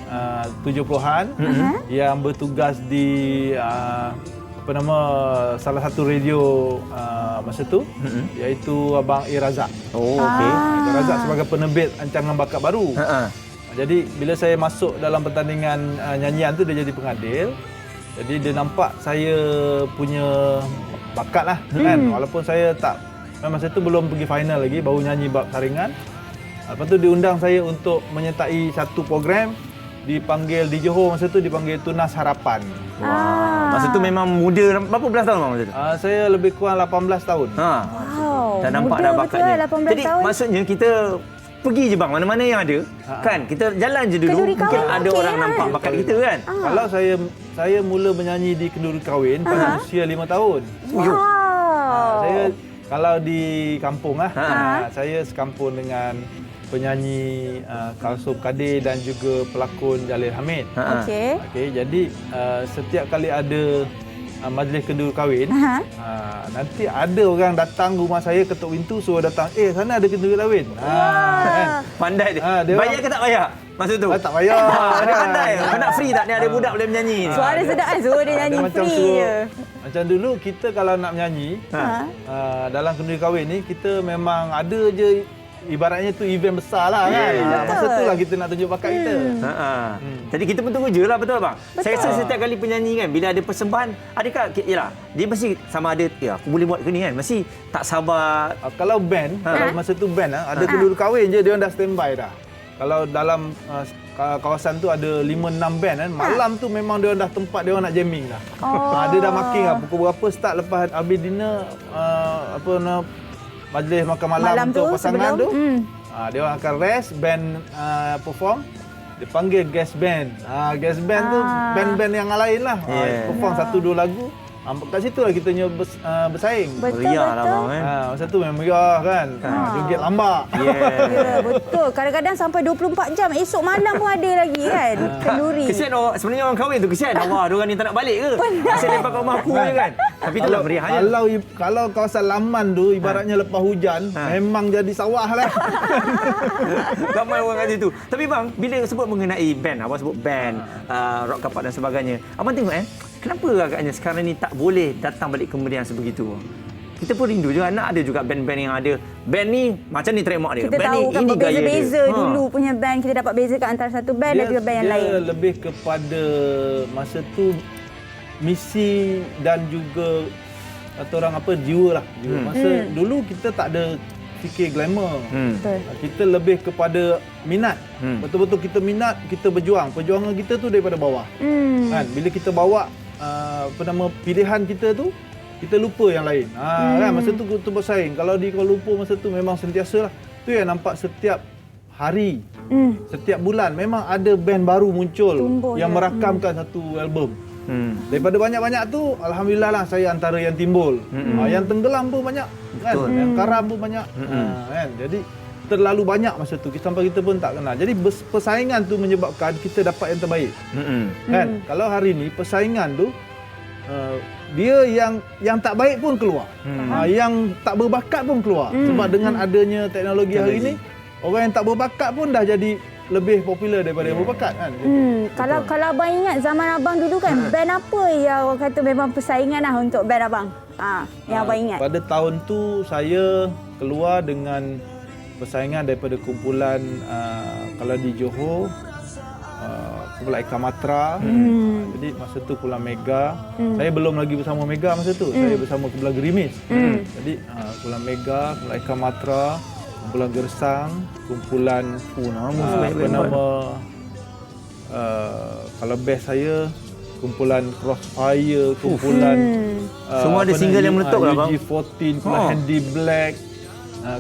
70-an yang bertugas di salah satu radio masa tu, iaitu Abang A. Razak. A. Razak sebagai penerbit rancangan bakat baru. Jadi bila saya masuk dalam pertandingan nyanyian tu, dia jadi pengadil. Jadi dia nampak saya punya bakat lah kan. Walaupun saya masa tu belum pergi final lagi, baru nyanyi bab saringan. Lepas tu diundang saya untuk menyertai satu program, dipanggil di Johor masa tu, dipanggil Tunas Harapan. Masa tu memang muda. Berapa belas tahun masa tu? Saya lebih kurang 18 tahun. Dah nampak dah bakatnya. Jadi tahun. maksudnya kita pergi je bang, mana-mana yang ada. Kan kita jalan je dulu. Mungkin ada orang nampak bakat kita kan. Kalau saya mula menyanyi di kenduri kahwin pada usia 5 tahun. Saya kalau di kampung saya sekampung dengan penyanyi Kalsum Kadir dan juga pelakon Jalil Hamid. Jadi setiap kali ada majlis kenduri kahwin, nanti ada orang datang rumah saya, ketuk pintu, suruh datang, sana ada kenduri kahwin. Pandai dia. Bayar ke tak bayar masa tu? Tak bayar. Dia pandai. Nak free tak? Ni ada budak boleh menyanyi. Suara sedap kan, suruh dia nyanyi free je. Macam dulu kita kalau nak menyanyi dalam kenduri kahwin ni, kita memang ada je, ibaratnya tu event besar lah kan. Masa tu lah kita nak tunjuk bakat kita. Jadi kita pun tunggu je lah, betul bang? Betul. Saya rasa setiap kali penyanyi kan, bila ada persembahan, adakah, yelah, dia mesti sama ada, aku boleh buat ke ni kan? Mesti tak sabar. Kalau band, kalau masa tu band, ada kenduri kahwin je, dia dah standby dah. Kalau dalam kawasan tu ada 5-6 band kan, malam tu memang dia dah tempat dia orang nak jamming dah. Dia dah marking lah, pukul berapa start lepas habis dinner, majlis makan malam untuk pasangan tu, dia orang akan rest, band perform, dia panggil guest band. Guest band tu band-band yang lain lah, perform 1-2 lagu. Kat situ lah kita bersaing. Meriah lah bang kan. Masa tu memang meriah kan. Joget lambak. Betul. Kadang-kadang sampai 24 jam. Esok malam pun ada lagi kan. Kenduri. Kesian sebenarnya orang kahwin tu. Kesian. Allah, diorang ni tak nak balik ke? Asyik lepas kat rumah aku je kan. Tapi itulah meriahnya. Kalau kawasan Laman tu, ibaratnya lepas hujan, memang jadi sawah lah. Ramai orang kat situ. Tapi bang, bila sebut mengenai band, abang sebut band, rock kapak dan sebagainya. Abang tengok kenapa agaknya sekarang ni tak boleh datang balik kemeriahan sebegitu? Kita pun rindu juga, nak ada juga band-band yang ada. Band ni macam ni trademark dia. Kita band tahu ni, kan ini berbeza-beza dulu punya band. Kita dapat bezakan antara satu band dan juga band yang lain. Dia lebih kepada masa tu misi dan juga atau orang jiwa lah. Masa dulu kita tak ada fikir glamour. Kita lebih kepada minat. Betul-betul kita minat, kita berjuang. Perjuangan kita tu daripada bawah. Kan bila kita bawa pilihan kita tu, kita lupa yang lain. Kan masa tu kita bersaing. Kalau di Kuala Lumpur masa tu memang sentiasa lah. Tu yang nampak setiap hari, setiap bulan memang ada band baru muncul yang merakamkan satu album. Daripada banyak-banyak tu, alhamdulillah lah saya antara yang timbul. Yang tenggelam pun banyak kan, yang karam pun banyak. Kan? Jadi terlalu banyak masa tu, sampai kita pun tak kenal. Jadi persaingan tu menyebabkan kita dapat yang terbaik. Kan? Kalau hari ni persaingan tu dia yang tak baik pun keluar. Yang tak berbakat pun keluar. Sebab dengan adanya teknologi hari ni, orang yang tak berbakat pun dah jadi lebih popular daripada yang berbakat kan. Kalau abang ingat zaman abang dulu kan, band apa yang orang kata memang persaingan lah untuk band abang? Yang abang ingat. Pada tahun tu saya keluar dengan persaingan daripada kumpulan kalau di Johor kumpulan Eka Matra. Jadi masa tu kumpulan Mega. Saya belum lagi bersama Mega masa tu. Saya bersama kumpulan Gerimis. Jadi kumpulan Mega, kumpulan Eka Matra, kumpulan Gersang, kumpulan kalau best saya kumpulan Crossfire, kumpulan semua ada single yang meletup lah bang. UG14, kumpulan Handy Black,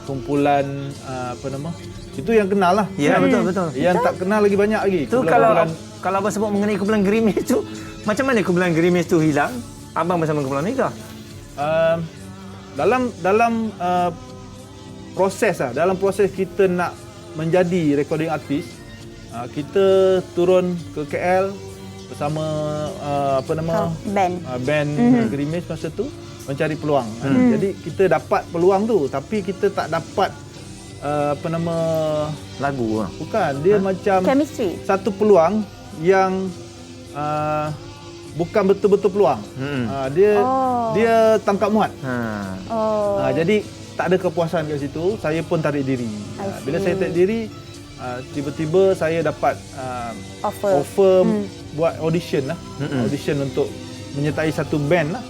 kumpulan itu yang kenal lah. Ya, betul. Yang tak kenal lagi banyak lagi. Tu kalau abang sebut mengenai kumpulan Gerimis tu, macam mana kumpulan Gerimis tu hilang? Abang bersama kumpulan Mega. Dalam proses kita nak menjadi recording artist, kita turun ke KL bersama band Gerimis masa tu mencari peluang. Jadi kita dapat peluang tu, tapi kita tak dapat lagu. Bukan, dia macam chemistry. Satu peluang yang bukan betul-betul peluang. Dia tangkap muat. Jadi tak ada kepuasan kat situ, saya pun tarik diri. Bila saya tarik diri, tiba-tiba saya dapat offer buat audition lah. Audition untuk menyertai satu band lah.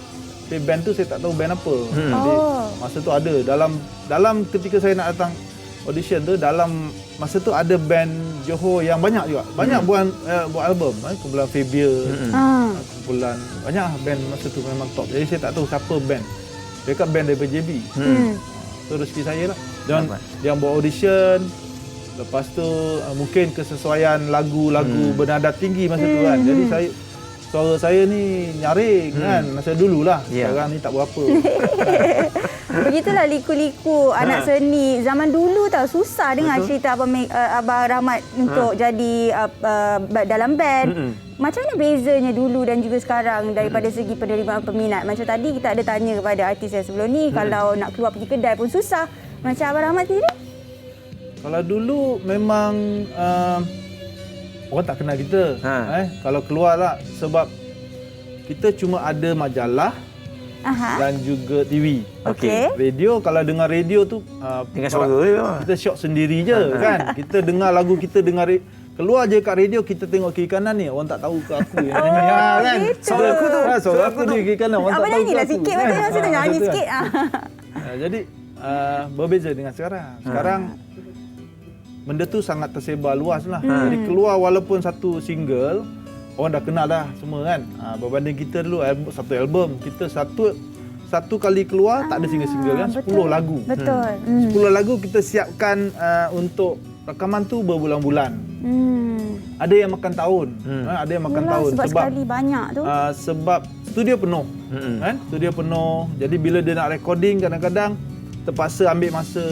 Tapi band tu saya tak tahu band apa. Jadi masa tu ada dalam ketika saya nak datang audition tu, dalam masa tu ada band Johor yang banyak juga. Banyak buat album, kumpulan Fabia, kumpulan banyak band masa tu memang top. Jadi saya tak tahu siapa band. Dekat band daripada JB. Tu rezeki saya lah. Dan dia buat audition. Lepas tu mungkin kesesuaian lagu-lagu bernada tinggi masa tu kan. Jadi suara saya ni nyaring kan masa dululah. Sekarang ni tak berapa. Begitulah liku-liku anak seni zaman dulu tau. Susah dengar cerita Abang Rahmat untuk jadi dalam band. Macam mana bezanya dulu dan juga sekarang daripada segi penerimaan peminat? Macam tadi kita ada tanya kepada artis yang sebelum ni, kalau nak keluar pergi kedai pun susah. Macam Abang Rahmat sendiri? Kalau dulu memang orang tak kenal kita. Kalau keluar lah, sebab kita cuma ada majalah dan juga TV. Radio, kalau dengar radio tu dengan suara kita syok sendiri je kan. Kita dengar lagu, kita dengar keluar je kat radio, kita tengok kiri kanan ni, orang tak tahu ke aku yang nyanyi kan. Suara aku ni kiri kanan, orang tak tahu. Abang nyanyilah sikit, masa tu nyanyi sikit. Jadi berbeza dengan sekarang. Sekarang benda tu sangat tersebar luas lah. Jadi keluar walaupun satu single, orang dah kenal dah semua kan. Berbanding kita dulu satu album, kita satu kali keluar tak ada single-single kan, 10 lagu. Betul. 10 lagu kita siapkan untuk rakaman tu berbulan-bulan. Ada yang makan tahun. Ada yang makan tahun sebab sekali banyak tu. Sebab studio penuh. Kan? Studio penuh. Jadi bila dia nak recording, kadang-kadang terpaksa ambil masa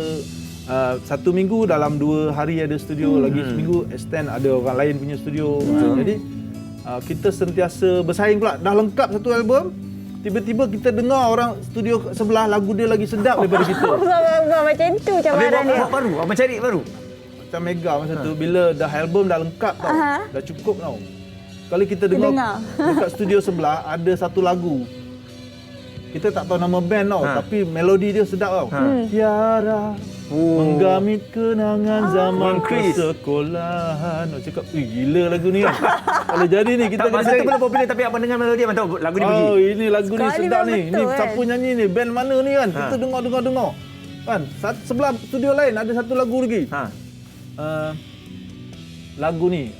1 minggu, dalam 2 hari ada studio, lagi seminggu extend ada orang lain punya studio. Jadi kita sentiasa bersaing pula. Dah lengkap satu album, tiba-tiba kita dengar orang studio sebelah lagu dia lagi sedap daripada kita. Macam tu cabaran dia. Buat baru, abang cari baru. Macam Mega masa tu, bila dah album dah lengkap tau, dah cukup tau. Kali kita dengar dekat studio sebelah ada satu lagu, kita tak tahu nama band tau, tapi melodi dia sedap tau. Tiara menggamit kenangan zaman persekolahan. Nak cakap, gila lagu ni kan. Kalau jadi ni kita masa tu belum popular, tapi abang dengar melodi abang tahu lagu ni pergi. Ini lagu ni sedap ni. Ni siapa nyanyi ni? Band mana ni kan? Kita dengar. Kan? Sebelah studio lain ada satu lagu lagi. Lagu ni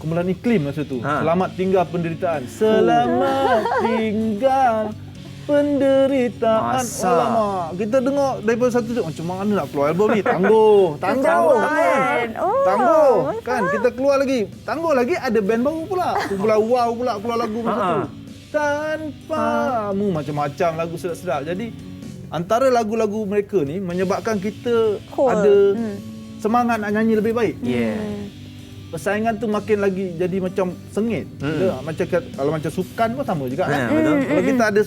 kumpulan Iklim masa tu. Selamat tinggal penderitaan. Selamat tinggal penderitaan. Alamak, kita dengar daripada satu tu, macam mana nak keluar album ni? Tangguh kan. Kita keluar lagi. Tangguh lagi, ada band baru pula. Kumpulan Wow pula keluar lagu masa tu. Tanpamu, macam-macam lagu sedap-sedap. Jadi antara lagu-lagu mereka ni menyebabkan kita ada semangat nak nyanyi lebih baik. Persaingan tu makin lagi jadi macam sengit. Macam kalau macam sukan pun sama juga kan. Kalau kita ada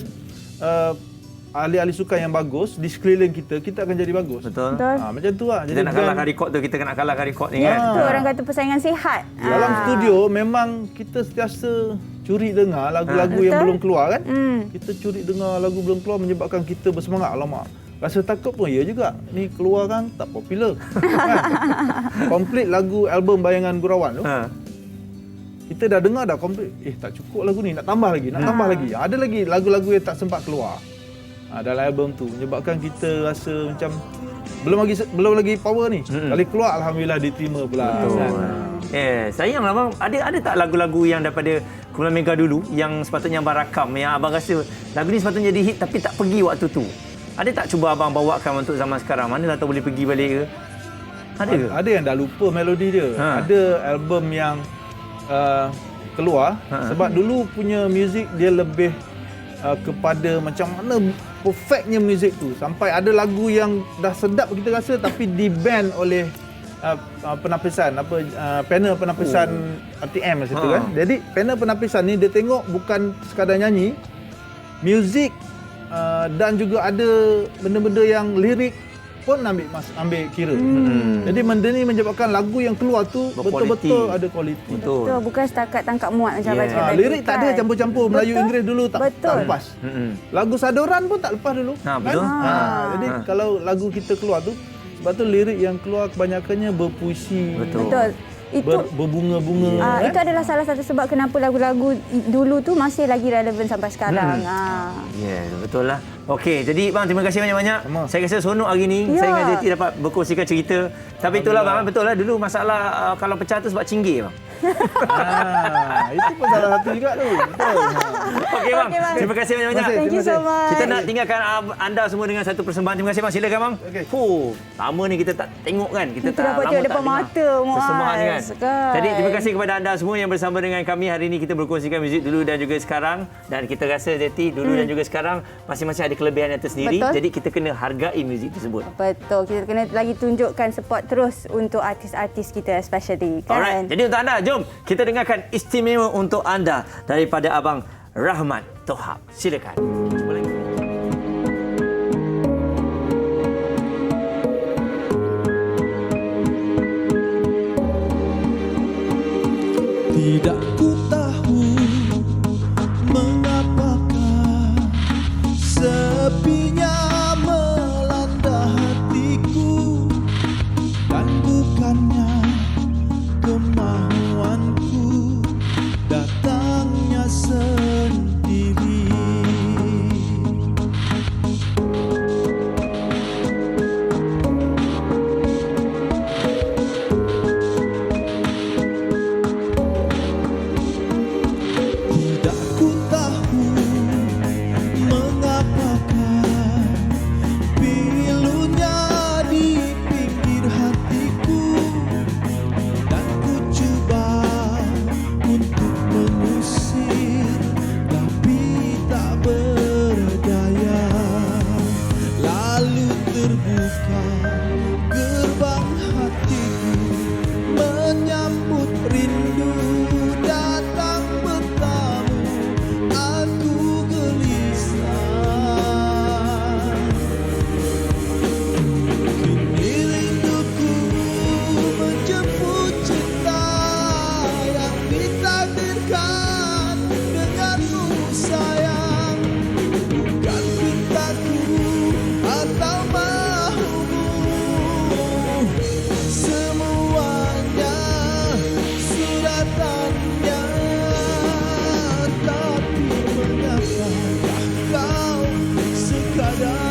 ahli-ahli sukan yang bagus di sekeliling kita, kita akan jadi bagus. Betul. Macam tu lah. Kita nak kalahkan rekod tu, kita kena kalahkan rekod ni kan. Itu orang kata persaingan sihat. Dalam studio memang kita sentiasa curi dengar lagu-lagu yang belum keluar kan. Kita curi dengar lagu belum keluar menyebabkan kita bersemangat. Alamak, rasa takut pun ya juga. Ni keluar kan tak popular. Kan? Komplit lagu album Bayangan Gurauan tu. Kita dah dengar dah komplit. Tak cukup lagu ni, nak tambah lagi, nak tambah lagi. Ada lagi lagu-lagu yang tak sempat keluar. Dalam album tu menyebabkan kita rasa macam belum lagi power ni. Kali keluar alhamdulillah diterima pula. Betul. Sayanglah bang, ada tak lagu-lagu yang daripada Kumpulan Mega dulu yang sepatutnya abang rakam, yang abang rasa lagu ni sepatutnya jadi hit tapi tak pergi waktu tu? Ada tak cuba abang bawakan untuk zaman sekarang? Manalah tahu boleh pergi balik ke? Ada ke? Ada yang dah lupa melodi dia. Ada album yang keluar sebab dulu punya muzik dia lebih kepada macam mana perfectnya muzik tu, sampai ada lagu yang dah sedap kita rasa tapi di-ban oleh penapisan panel penapisan RTM masa tu kan. Jadi panel penapisan ni dia tengok bukan sekadar nyanyi, muzik dan juga ada benda-benda yang lirik pun ambil kira. Jadi benda ni menyebabkan lagu yang keluar tu betul-betul ada kualiti. Betul, bukan setakat tangkap muat macam baca tadi. Lirik tak ada campur-campur Melayu Inggeris dulu tak lepas. Lagu Sadoran pun tak lepas dulu. Betul. Jadi kalau lagu kita keluar tu, sebab tu lirik yang keluar kebanyakannya berpuisi. Betul. Itu berbunga-bunga. Itu adalah salah satu sebab kenapa lagu-lagu dulu tu masih lagi relevan sampai sekarang. Betul lah. Okey, jadi bang, terima kasih banyak-banyak. Saya rasa seronok hari ni. Saya dengan Zeti dapat berkongsikan cerita. Tapi itulah bang, betul lah dulu masalah kalau pecah tu sebab cinggir bang. Itu pun salah satu juga tu. Betul. Okey bang. Terima kasih banyak-banyak. Thank you so much. Kita nak tinggalkan anda semua dengan satu persembahan. Terima kasih bang. Silakan bang. Lama ni kita tak tengok kan. Kita tak dapat tengok depan mata persembahan ni kan. Jadi terima kasih kepada anda semua yang bersama dengan kami hari ini. Kita berkongsikan muzik dulu dan juga sekarang, dan kita rasa Zeti dulu dan juga sekarang masing-masing ada kelebihan yang tersendiri. Betul. Jadi kita kena hargai muzik tersebut. Betul. Kita kena lagi tunjukkan support terus untuk artis-artis kita especially kan. Alright. Jadi untuk anda, jom kita dengarkan istimewa untuk anda daripada abang Rahmat Tohab. Silakan. Tidak ku tahu mengapakah sepinya melanda hatiku, dan bukannya kemauanku datangnya sendiri. Sekadar